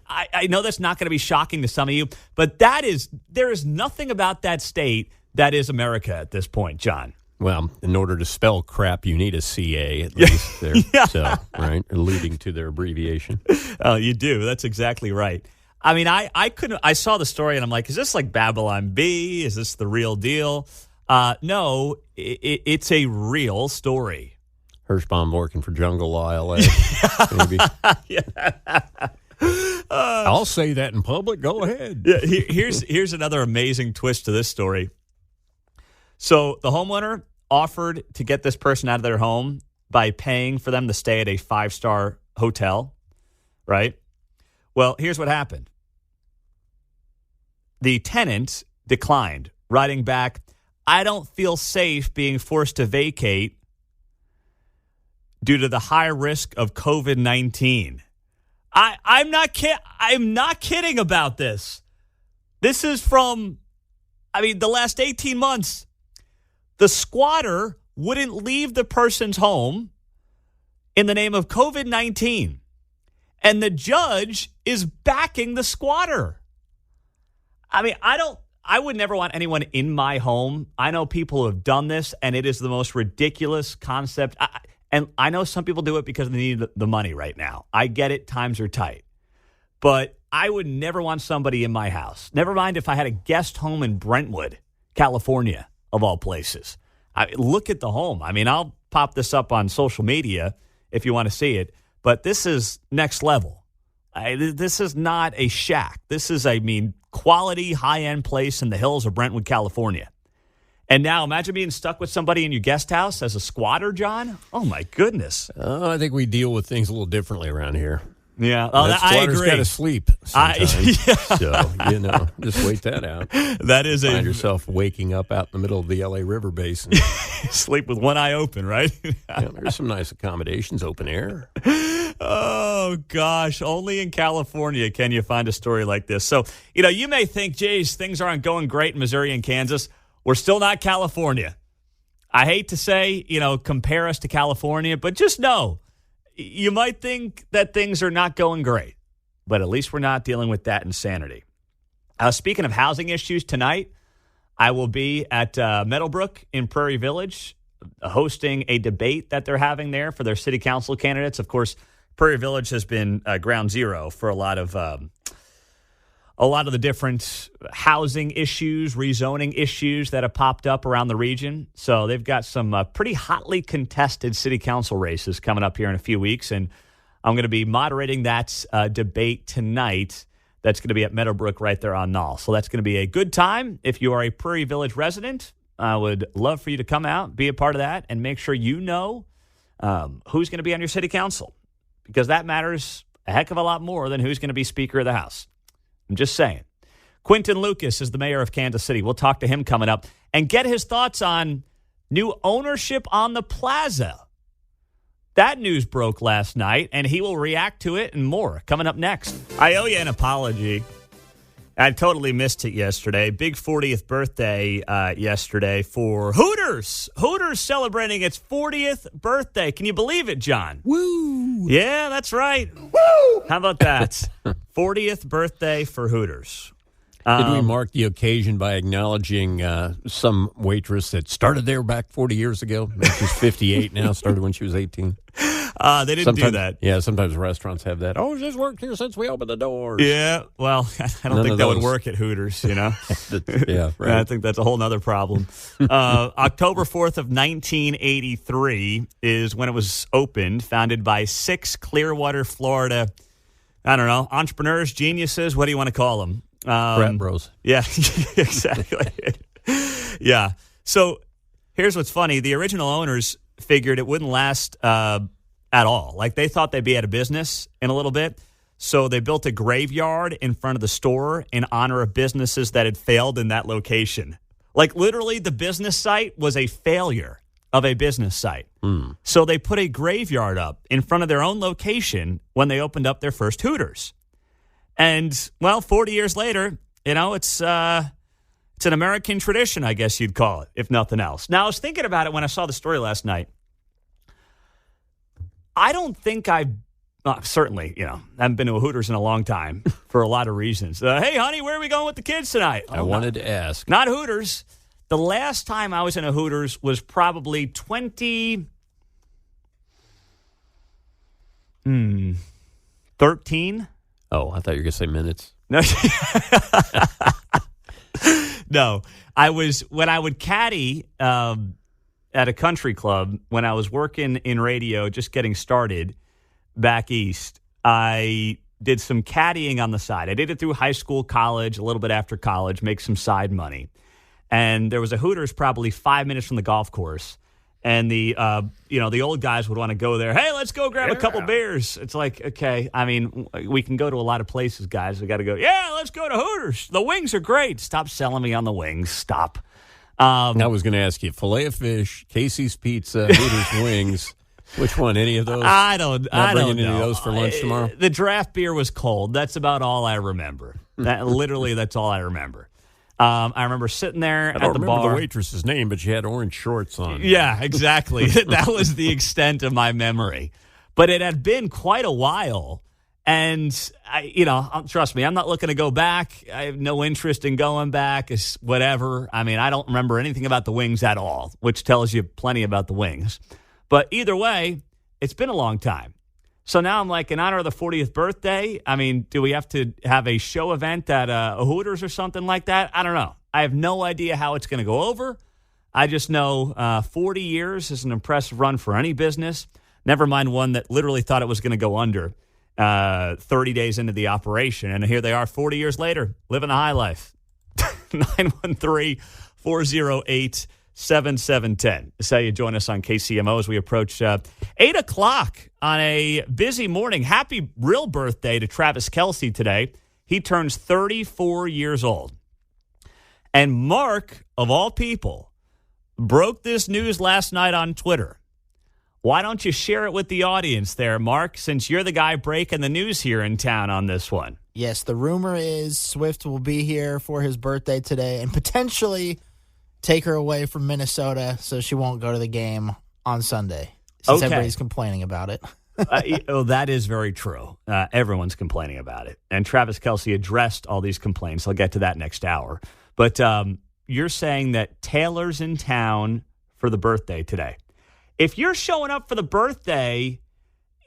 I know that's not going to be shocking to some of you, but there is nothing about that state that is America at this point, John. Well, in order to spell crap, you need a CA at least there. Yeah. So, right, alluding to their abbreviation. Oh, you do. That's exactly right. I mean, I saw the story and I'm like, is this like Babylon Bee? Is this the real deal? No, it's a real story. Hirschbaum working for Jungle Law LA. Maybe. I'll say that in public. Go ahead. Yeah, here's another amazing twist to this story. So the homeowner offered to get this person out of their home by paying for them to stay at a 5-star hotel, right? Well, here's what happened. The tenant declined, writing back, "I don't feel safe being forced to vacate due to the high risk of COVID-19. I'm not kidding about this. This is from, the last 18 months. The squatter wouldn't leave the person's home in the name of COVID-19. And the judge is backing the squatter. I would never want anyone in my home. I know people who have done this, and it is the most ridiculous concept. And I know some people do it because they need the money right now. I get it. Times are tight. But I would never want somebody in my house. Never mind if I had a guest home in Brentwood, California, of all places. Look at the home. I'll pop this up on social media if you want to see it. But this is next level. This is not a shack. This is, quality, high-end place in the hills of Brentwood, California. And now imagine being stuck with somebody in your guest house as a squatter, John. Oh, my goodness. I think we deal with things a little differently around here. Yeah, I agree. Got to sleep sometimes. Yeah. So, just wait that out. That is Find yourself waking up out in the middle of the L.A. River Basin. Sleep with one eye open, right? There's some nice accommodations, open air. Oh, gosh. Only in California can you find a story like this. So, you may think, geez, things aren't going great in Missouri and Kansas. We're still not California. I hate to say, compare us to California, but just know, you might think that things are not going great, but at least we're not dealing with that insanity. Speaking of housing issues, tonight I will be at Meadowbrook in Prairie Village hosting a debate that they're having there for their city council candidates. Of course, Prairie Village has been ground zero for a lot of the different housing issues, rezoning issues that have popped up around the region. So they've got some pretty hotly contested city council races coming up here in a few weeks. And I'm going to be moderating that debate tonight. That's going to be at Meadowbrook right there on Knoll. So that's going to be a good time. If you are a Prairie Village resident, I would love for you to come out, be a part of that, and make sure you know who's going to be on your city council, because that matters a heck of a lot more than who's going to be Speaker of the House. I'm just saying. Quinton Lucas is the mayor of Kansas City. We'll talk to him coming up and get his thoughts on new ownership on the plaza. That news broke last night, and he will react to it and more coming up next. I owe you an apology. I totally missed it yesterday. Big 40th birthday yesterday for Hooters. Hooters celebrating its 40th birthday. Can you believe it, John? Woo! Yeah, that's right. Woo! How about that? 40th birthday for Hooters. Did we mark the occasion by acknowledging some waitress that started there back 40 years ago? She's 58 now, started when she was 18. They didn't do that. Yeah, sometimes restaurants have that. Oh, she's worked here since we opened the doors. Yeah, well, I don't think that would work at Hooters, Yeah, right. I think that's a whole other problem. October 4th of 1983 is when it was opened, founded by 6 Clearwater, Florida, entrepreneurs, geniuses, what do you want to call them? Frat bros. Yeah, exactly. Yeah. So here's what's funny. The original owners figured it wouldn't last at all. Like, they thought they'd be out of business in a little bit. So they built a graveyard in front of the store in honor of businesses that had failed in that location. Like, literally, the business site was a failure of a business site. So they put a graveyard up in front of their own location when they opened up their first Hooters. And, well, 40 years later, it's an American tradition, I guess you'd call it, if nothing else. Now, I was thinking about it when I saw the story last night. I don't think certainly, haven't been to a Hooters in a long time for a lot of reasons. Hey, honey, where are we going with the kids tonight? I wanted to ask. Not Hooters. The last time I was in a Hooters was probably 2013. Oh, I thought you were going to say minutes. No. No. When I would caddy at a country club, when I was working in radio, just getting started back east, I did some caddying on the side. I did it through high school, college, a little bit after college, make some side money. And there was a Hooters probably 5 minutes from the golf course. And the old guys would want to go there. Hey, let's go grab a couple beers. It's like, okay, I mean, we can go to a lot of places, guys. We got to go, yeah, let's go to Hooters. The wings are great. Stop selling me on the wings. Stop. I was going to ask you, filet of fish, Casey's Pizza, Hooters wings. Which one? Any of those? I don't know. Any of those for lunch tomorrow? The draft beer was cold. That's about all I remember. Literally, that's all I remember. I remember sitting there at the bar. I don't remember the waitress's name, but she had orange shorts on. Yeah, exactly. That was the extent of my memory. But it had been quite a while. And, trust me, I'm not looking to go back. I have no interest in going back. It's whatever. I mean, I don't remember anything about the wings at all, which tells you plenty about the wings. But either way, it's been a long time. So now I'm like, in honor of the 40th birthday, I mean, do we have to have a show event at a Hooters or something like that? I don't know. I have no idea how it's going to go over. I just know 40 years is an impressive run for any business. Never mind one that literally thought it was going to go under 30 days into the operation. And here they are 40 years later, living the high life. 913-408-7710. 7710. That's how you join us on KCMO as we approach 8 o'clock on a busy morning. Happy real birthday to Travis Kelce today. He turns 34 years old. And Mark, of all people, broke this news last night on Twitter. Why don't you share it with the audience there, Mark, since you're the guy breaking the news here in town on this one? Yes, the rumor is Swift will be here for his birthday today and potentially take her away from Minnesota so she won't go to the game on Sunday, since everybody's complaining about it. That is very true. Everyone's complaining about it. And Travis Kelce addressed all these complaints. I'll get to that next hour. But you're saying that Taylor's in town for the birthday today. If you're showing up for the birthday,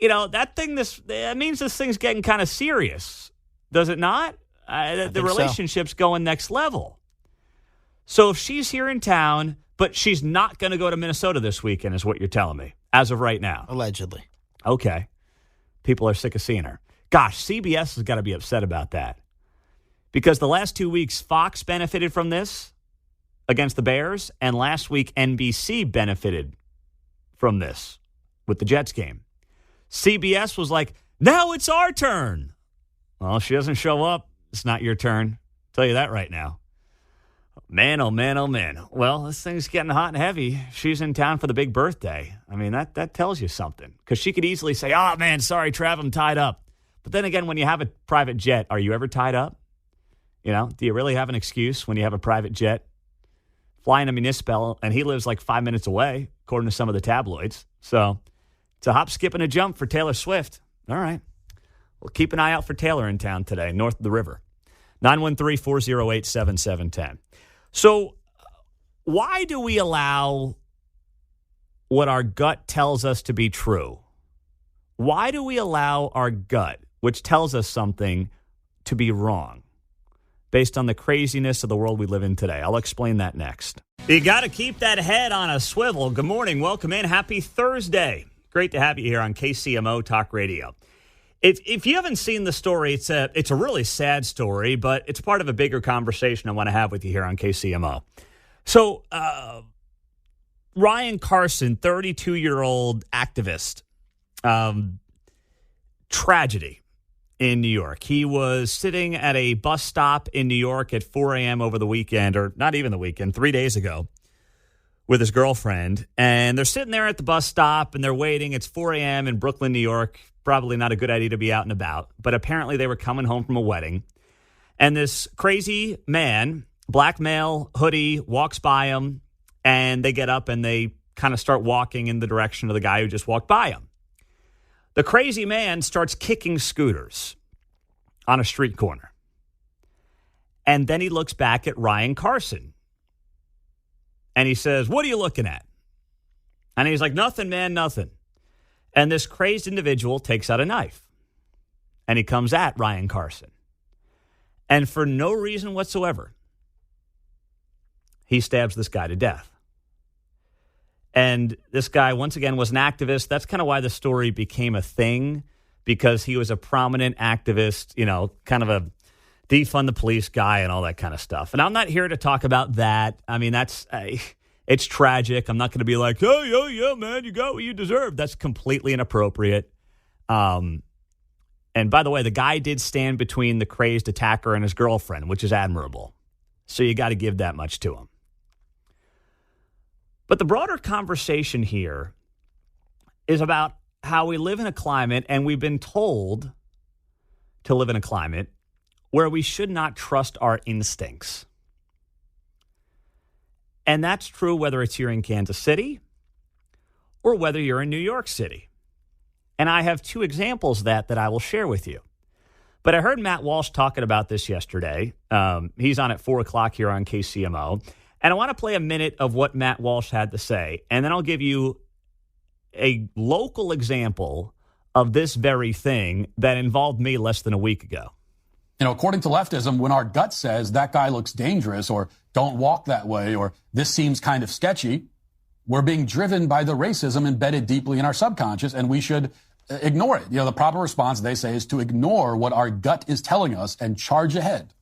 that means this thing's getting kind of serious. Does it not? The relationship's going next level. So if she's here in town, but she's not going to go to Minnesota this weekend is what you're telling me, as of right now. Allegedly. Okay. People are sick of seeing her. Gosh, CBS has got to be upset about that. Because the last 2 weeks, Fox benefited from this against the Bears, and last week, NBC benefited from this with the Jets game. CBS was like, now it's our turn. Well, if she doesn't show up, it's not your turn. I'll tell you that right now. Man, oh, man, oh, man. Well, this thing's getting hot and heavy. She's in town for the big birthday. I mean, that tells you something. Because she could easily say, oh, man, sorry, Trav, I'm tied up. But then again, when you have a private jet, are you ever tied up? Do you really have an excuse when you have a private jet? Flying a municipal, and he lives like 5 minutes away, according to some of the tabloids. So it's a hop, skip, and a jump for Taylor Swift. All right. We'll keep an eye out for Taylor in town today, north of the river. 913-408-7710. So why do we allow what our gut tells us to be true? Why do we allow our gut, which tells us something, to be wrong based on the craziness of the world we live in today? I'll explain that next. You got to keep that head on a swivel. Good morning. Welcome in. Happy Thursday. Great to have you here on KCMO Talk Radio. If you haven't seen the story, it's a really sad story, but it's part of a bigger conversation I want to have with you here on KCMO. So, Ryan Carson, 32-year-old activist, tragedy. in New York. He was sitting at a bus stop in New York at 4 a.m. over the weekend, or not even the weekend, 3 days ago, with his girlfriend. And they're sitting there at the bus stop, and they're waiting. It's 4 a.m. in Brooklyn, New York. Probably not a good idea to be out and about. But apparently they were coming home from a wedding. And this crazy man, black male, hoodie, walks by him. And they get up and they kind of start walking in the direction of the guy who just walked by him. The crazy man starts kicking scooters on a street corner. And then he looks back at Ryan Carson. And he says, "What are you looking at?" And he's like, "Nothing, man, nothing." And this crazed individual takes out a knife. And he comes at Ryan Carson. And for no reason whatsoever, he stabs this guy to death. And this guy, once again, was an activist. That's kind of why the story became a thing, because he was a prominent activist, you know, kind of a defund the police guy and all that kind of stuff. And I'm not here to talk about that. I mean, it's tragic. I'm not going to be like, "Oh, yeah, man, you got what you deserve." That's completely inappropriate. And by the way, the guy did stand between the crazed attacker and his girlfriend, which is admirable. So you got to give that much to him. But the broader conversation here is about how we live in a climate, and we've been told to live in a climate where we should not trust our instincts. And that's true whether it's here in Kansas City or whether you're in New York City. And I have two examples of that I will share with you. But I heard Matt Walsh talking about this yesterday. He's on at 4 o'clock here on KCMO. And I want to play a minute of what Matt Walsh had to say, and then I'll give you a local example of this very thing that involved me less than a week ago. You know, according to leftism, when our gut says that guy looks dangerous or don't walk that way or this seems kind of sketchy, we're being driven by the racism embedded deeply in our subconscious, and we should ignore it. You know, the proper response, they say, is to ignore what our gut is telling us and charge ahead.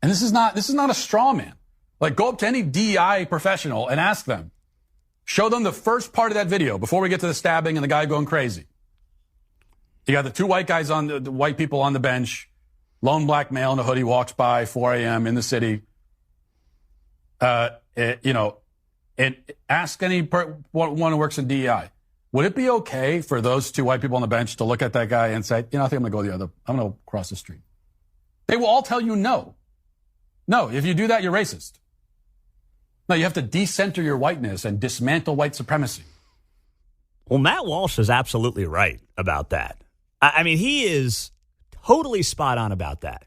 And this is not a straw man. Like, go up to any DEI professional and ask them. Show them the first part of that video before we get to the stabbing and the guy going crazy. You got the two white guys the white people on the bench. Lone black male in a hoodie walks by 4 a.m. in the city. And ask one who works in DEI. Would it be okay for those two white people on the bench to look at that guy and say, "You know, I think I'm going to go I'm going to cross the street"? They will all tell you no. No, if you do that, you're racist. No, you have to decenter your whiteness and dismantle white supremacy. Well, Matt Walsh is absolutely right about that. I mean, he is totally spot on about that.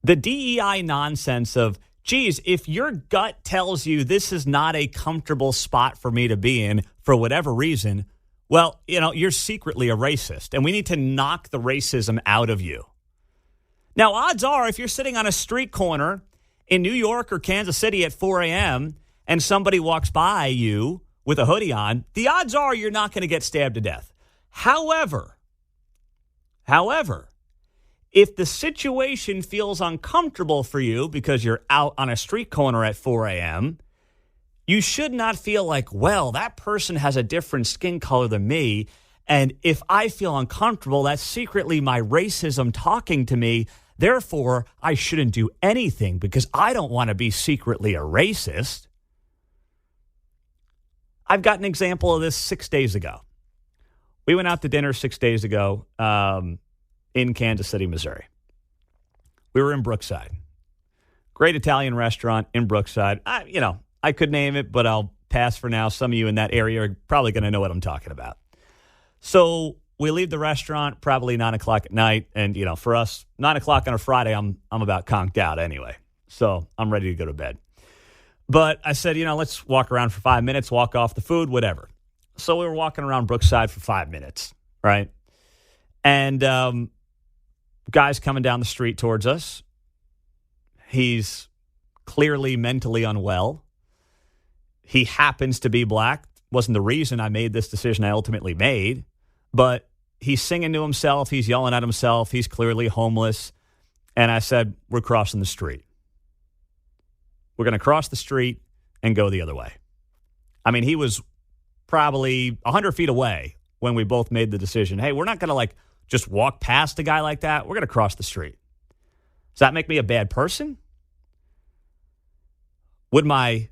The DEI nonsense of, geez, if your gut tells you this is not a comfortable spot for me to be in for whatever reason, well, you know, you're secretly a racist, and we need to knock the racism out of you. Now, odds are, if you're sitting on a street corner in New York or Kansas City at 4 a.m. and somebody walks by you with a hoodie on, the odds are you're not going to get stabbed to death. However, if the situation feels uncomfortable for you because you're out on a street corner at 4 a.m., you should not feel like, well, that person has a different skin color than me, and if I feel uncomfortable, that's secretly my racism talking to me. Therefore, I shouldn't do anything because I don't want to be secretly a racist. I've got an example of this 6 days ago. We went out to dinner 6 days ago in Kansas City, Missouri. We were in Brookside. Great Italian restaurant in Brookside. I could name it, but I'll pass for now. Some of you in that area are probably going to know what I'm talking about. So we leave the restaurant probably 9 o'clock at night. And, you know, for us, 9 o'clock on a Friday, I'm about conked out anyway. So I'm ready to go to bed. But I said, you know, let's walk around for 5 minutes, walk off the food, whatever. So we were walking around Brookside for 5 minutes, right? And guy's coming down the street towards us. He's clearly mentally unwell. He happens to be black. Wasn't the reason I made this decision I ultimately made. But he's singing to himself. He's yelling at himself. He's clearly homeless. And I said, we're crossing the street. We're going to cross the street and go the other way. I mean, he was probably 100 feet away when we both made the decision. Hey, we're not going to just walk past a guy like that, we're going to cross the street. Does that make me a bad person? Would my,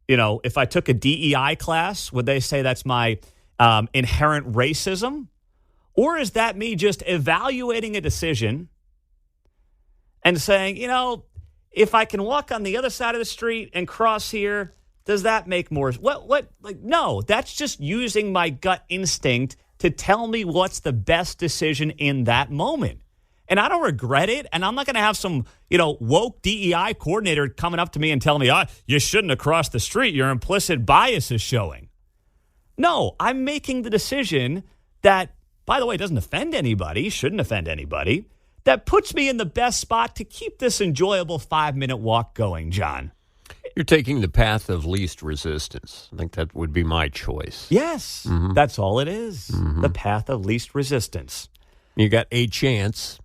if I took a DEI class, would they say that's my inherent racism? Or is that me just evaluating a decision and saying, if I can walk on the other side of the street and cross here, does that make more? No, that's just using my gut instinct to tell me what's the best decision in that moment. And I don't regret it. And I'm not going to have some, woke DEI coordinator coming up to me and telling me, you shouldn't have crossed the street. Your implicit bias is showing. No, I'm making the decision that, by the way, doesn't offend anybody, shouldn't offend anybody, that puts me in the best spot to keep this enjoyable 5-minute walk going, John. You're taking the path of least resistance. I think that would be my choice. Yes, That's all it is. The path of least resistance. You got a chance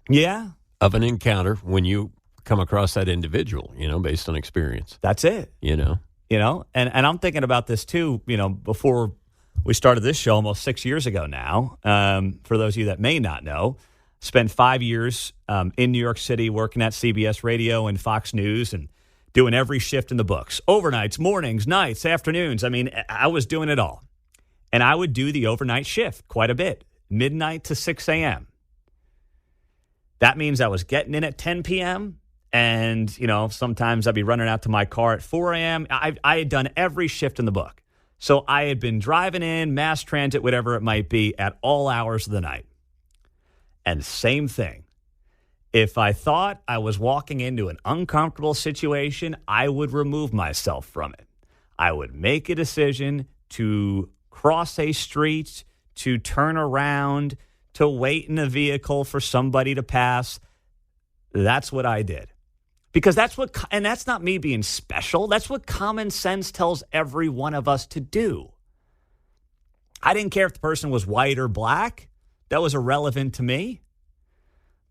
of an encounter when you come across that individual, based on experience. That's it. And I'm thinking about this too, before we started this show almost 6 years ago now. For those of you that may not know, spent 5 years in New York City working at CBS Radio and Fox News and doing every shift in the books. Overnights, mornings, nights, afternoons. I mean, I was doing it all. And I would do the overnight shift quite a bit, midnight to 6 a.m. That means I was getting in at 10 p.m. and, sometimes I'd be running out to my car at 4 a.m. I had done every shift in the book. So I had been driving in, mass transit, whatever it might be, at all hours of the night. And same thing. If I thought I was walking into an uncomfortable situation, I would remove myself from it. I would make a decision to cross a street, to turn around, to wait in a vehicle for somebody to pass. That's what I did. Because and that's not me being special. That's what common sense tells every one of us to do. I didn't care if the person was white or black. That was irrelevant to me.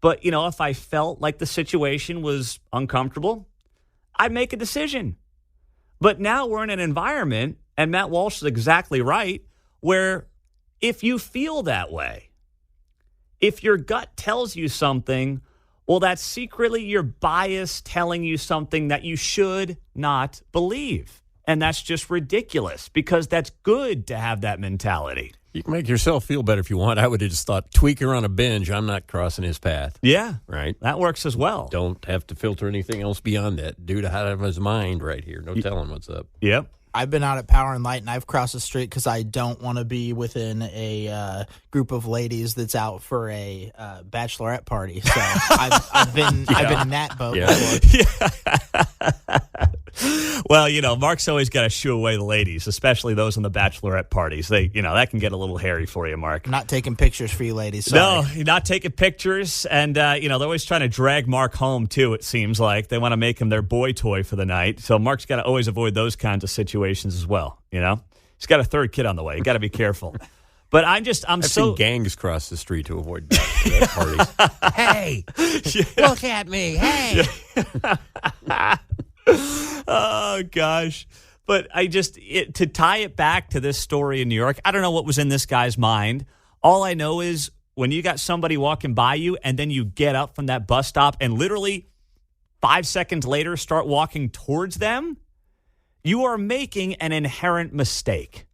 But, if I felt like the situation was uncomfortable, I'd make a decision. But now we're in an environment, and Matt Walsh is exactly right, where if you feel that way, if your gut tells you something, well, that's secretly your bias telling you something that you should not believe. And that's just ridiculous because that's good to have that mentality. You can make yourself feel better if you want. I would have just thought, tweaker on a binge, I'm not crossing his path. Yeah. Right? That works as well. Don't have to filter anything else beyond that. Dude out of his mind right here. No telling what's up. Yep. I've been out at Power and Light, and I've crossed the street because I don't want to be within a group of ladies that's out for a bachelorette party. So I've been in that boat before. Well, Mark's always got to shoo away the ladies, especially those in the bachelorette parties. They, that can get a little hairy for you, Mark. I'm not taking pictures for you ladies. Sorry. No, you're not taking pictures. And, they're always trying to drag Mark home, too, it seems like. They want to make him their boy toy for the night. So Mark's got to always avoid those kinds of situations as well, He's got a third kid on the way. You got to be careful. But I've seen gangs cross the street to avoid bachelorette parties. Hey, look at me. Hey. Oh, gosh. But to tie it back to this story in New York, I don't know what was in this guy's mind. All I know is when you got somebody walking by you and then you get up from that bus stop and literally 5 seconds later start walking towards them, you are making an inherent mistake.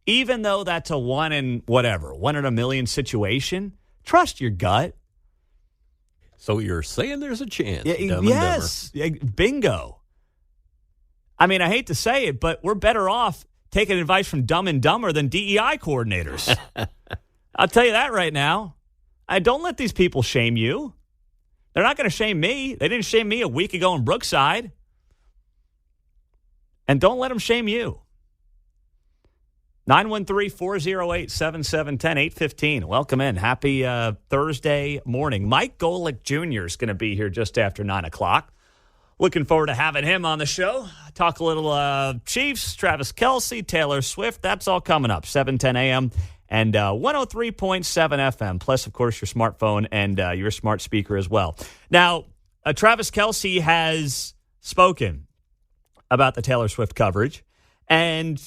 Even though that's a 1 in a million situation, trust your gut. So you're saying there's a chance. Yes. Bingo. I mean, I hate to say it, but we're better off taking advice from Dumb and Dumber than DEI coordinators. I'll tell you that right now. Don't let these people shame you. They're not going to shame me. They didn't shame me a week ago in Brookside. And don't let them shame you. 913-408-7710, 815. Welcome in. Happy Thursday morning. Mike Golick Jr. is going to be here just after 9 o'clock. Looking forward to having him on the show. Talk a little Chiefs, Travis Kelce, Taylor Swift. That's all coming up, 7:10 a.m. and 103.7 FM. Plus, of course, your smartphone and your smart speaker as well. Now, Travis Kelce has spoken about the Taylor Swift coverage. And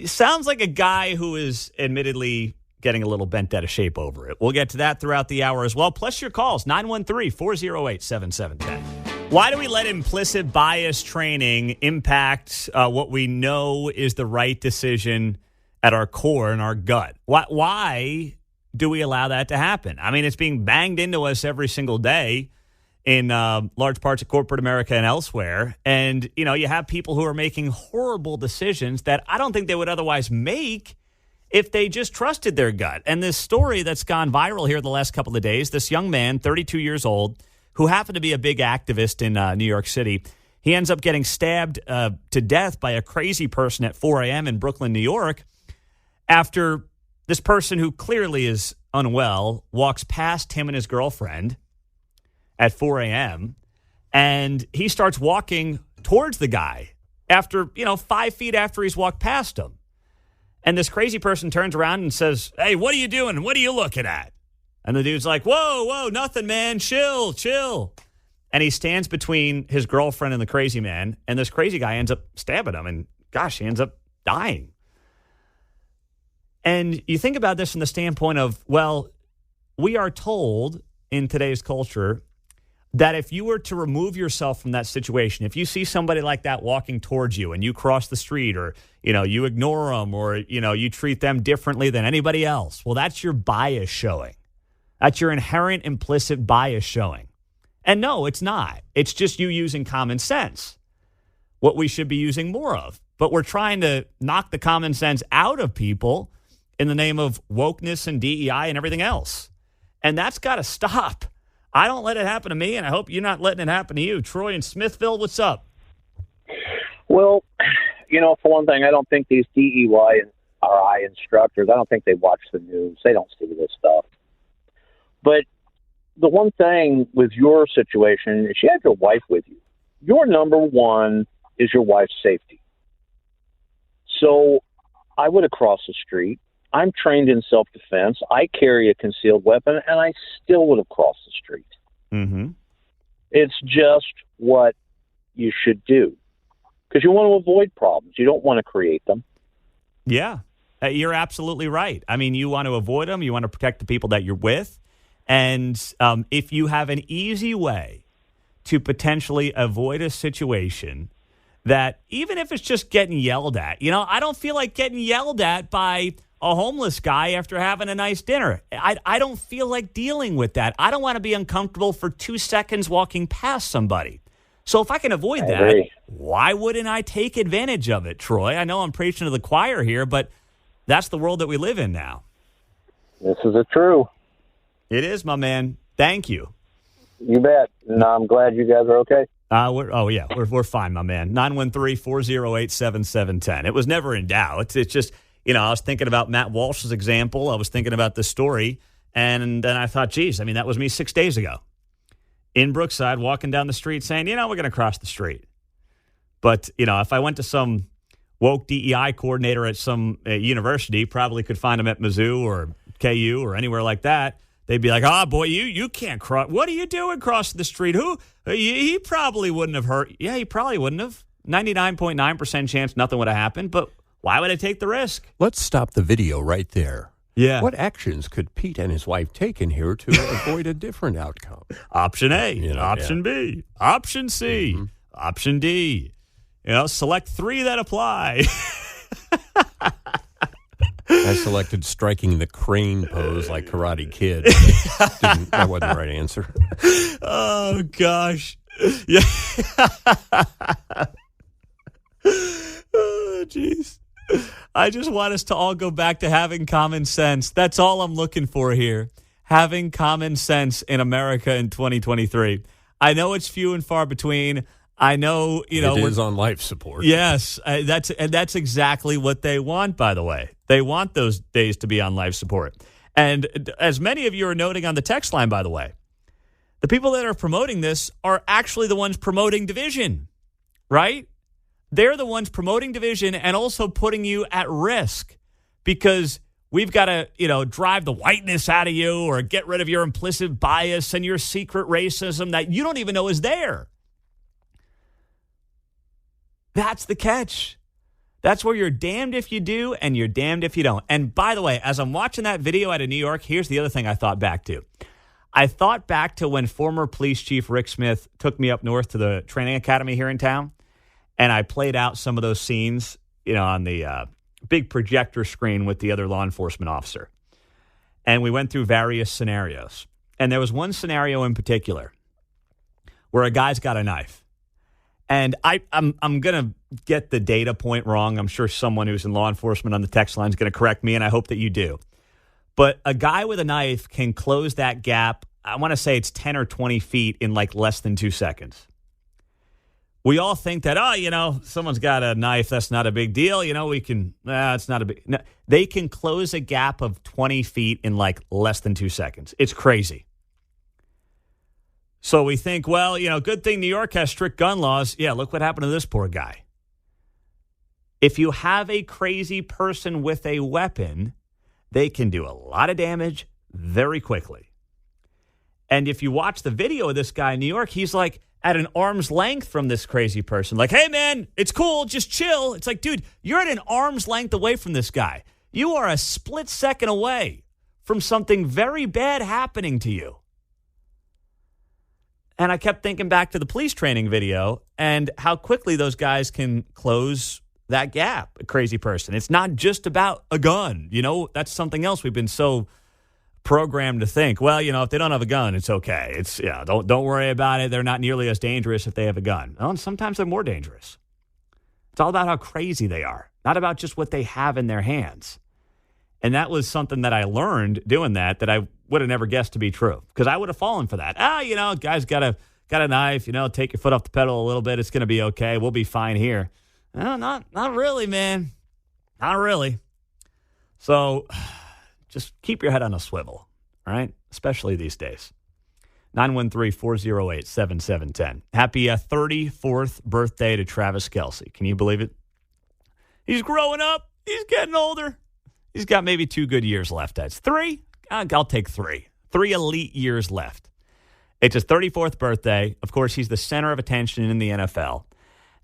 sounds like a guy who is admittedly getting a little bent out of shape over it. We'll get to that throughout the hour as well. Plus your calls, 913-408-7710. Why do we let implicit bias training impact what we know is the right decision at our core and our gut? Why do we allow that to happen? I mean, it's being banged into us every single day in large parts of corporate America and elsewhere. And, you know, you have people who are making horrible decisions that I don't think they would otherwise make if they just trusted their gut. And this story that's gone viral here the last couple of days, this young man, 32 years old, who happened to be a big activist in New York City, he ends up getting stabbed to death by a crazy person at 4 a.m. in Brooklyn, New York, after this person who clearly is unwell walks past him and his girlfriend at 4 a.m., and he starts walking towards the guy after, 5 feet after he's walked past him. And this crazy person turns around and says, "Hey, what are you doing? What are you looking at?" And the dude's like, whoa, nothing, man. Chill. And he stands between his girlfriend and the crazy man, and this crazy guy ends up stabbing him, and gosh, he ends up dying. And you think about this from the standpoint of, well, we are told in today's culture that if you were to remove yourself from that situation, if you see somebody like that walking towards you and you cross the street, or, you ignore them, or, you treat them differently than anybody else, well, that's your bias showing. That's your inherent implicit bias showing. And no, it's not. It's just you using common sense, what we should be using more of. But we're trying to knock the common sense out of people in the name of wokeness and DEI and everything else. And that's got to stop. I don't let it happen to me, and I hope you're not letting it happen to you. Troy in Smithville, what's up? Well, for one thing, I don't think these DEI and RI instructors, I don't think they watch the news. They don't see this stuff. But the one thing with your situation is you have your wife with you. Your number one is your wife's safety. So I would have crossed the street. I'm trained in self-defense. I carry a concealed weapon, and I still would have crossed the street. Mm-hmm. It's just what you should do, because you want to avoid problems. You don't want to create them. Yeah, you're absolutely right. I mean, you want to avoid them. You want to protect the people that you're with. And if you have an easy way to potentially avoid a situation that, even if it's just getting yelled at, I don't feel like getting yelled at by a homeless guy after having a nice dinner. I don't feel like dealing with that. I don't want to be uncomfortable for 2 seconds walking past somebody. So if I can avoid that, why wouldn't I take advantage of it, Troy? I know I'm preaching to the choir here, but that's the world that we live in now. This is true. It is, my man. Thank you. You bet. No, I'm glad you guys are okay. We're fine, my man. 913-408-7710. It was never in doubt. It's just, I was thinking about Matt Walsh's example. I was thinking about this story, and then I thought, geez, that was me 6 days ago in Brookside, walking down the street saying, we're going to cross the street. But, if I went to some woke DEI coordinator at some university, probably could find him at Mizzou or KU or anywhere like that, they'd be like, boy, you can't cross. What are you doing crossing the street? He probably wouldn't have hurt. Yeah, he probably wouldn't have. 99.9% chance nothing would have happened, but why would I take the risk? Let's stop the video right there. Yeah. What actions could Pete and his wife take in here to avoid a different outcome? Option A, option B, option C, option D. Select 3 that apply. I selected striking the crane pose like Karate Kid. That wasn't the right answer. Oh, gosh. Yeah. Oh, jeez. I just want us to all go back to having common sense. That's all I'm looking for here. Having common sense in America in 2023. I know it's few and far between. I know, it is on life support. Yes, that's exactly what they want, by the way. They want those days to be on life support. And as many of you are noting on the text line, by the way, the people that are promoting this are actually the ones promoting division, right? They're the ones promoting division and also putting you at risk because we've got to, drive the whiteness out of you or get rid of your implicit bias and your secret racism that you don't even know is there. That's the catch. That's where you're damned if you do and you're damned if you don't. And by the way, as I'm watching that video out of New York, here's the other thing I thought back to. I thought back to when former police chief Rick Smith took me up north to the training academy here in town, and I played out some of those scenes, on the big projector screen with the other law enforcement officer. And we went through various scenarios. And there was one scenario in particular where a guy's got a knife. And I'm going to get the data point wrong. I'm sure someone who's in law enforcement on the text line is going to correct me, and I hope that you do. But a guy with a knife can close that gap, I want to say it's 10 or 20 feet in like less than 2 seconds. We all think that, someone's got a knife, that's not a big deal. It's not a big... No, they can close a gap of 20 feet in like less than 2 seconds. It's crazy. So we think, good thing New York has strict gun laws. Yeah, look what happened to this poor guy. If you have a crazy person with a weapon, they can do a lot of damage very quickly. And if you watch the video of this guy in New York, he's like at an arm's length from this crazy person. Like, hey, man, it's cool. Just chill. It's like, dude, you're at an arm's length away from this guy. You are a split second away from something very bad happening to you. And I kept thinking back to the police training video and how quickly those guys can close that gap, a crazy person. It's not just about a gun. That's something else we've been so programmed to think. Well, if they don't have a gun, it's okay. It's don't worry about it. They're not nearly as dangerous if they have a gun. Well, and sometimes they're more dangerous. It's all about how crazy they are, not about just what they have in their hands. And that was something that I learned doing that I would have never guessed to be true, because I would have fallen for that. Guy's got a knife, take your foot off the pedal a little bit. It's going to be okay. We'll be fine here. No, not really, man. Not really. So just keep your head on a swivel, all right? Especially these days. 913-408-7710. Happy 34th birthday to Travis Kelce. Can you believe it? He's growing up. He's getting older. He's got maybe 2 good years left. That's 3. I'll take 3. 3 elite years left. It's his 34th birthday. Of course, he's the center of attention in the NFL.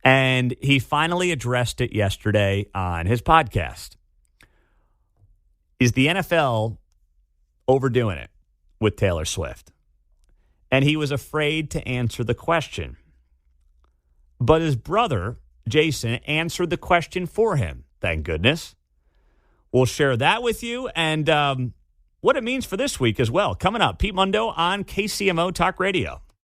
And he finally addressed it yesterday on his podcast. Is the NFL overdoing it with Taylor Swift? And he was afraid to answer the question. But his brother, Jason, answered the question for him. Thank goodness. We'll share that with you and what it means for this week as well. Coming up, Pete Mundo on KCMO Talk Radio.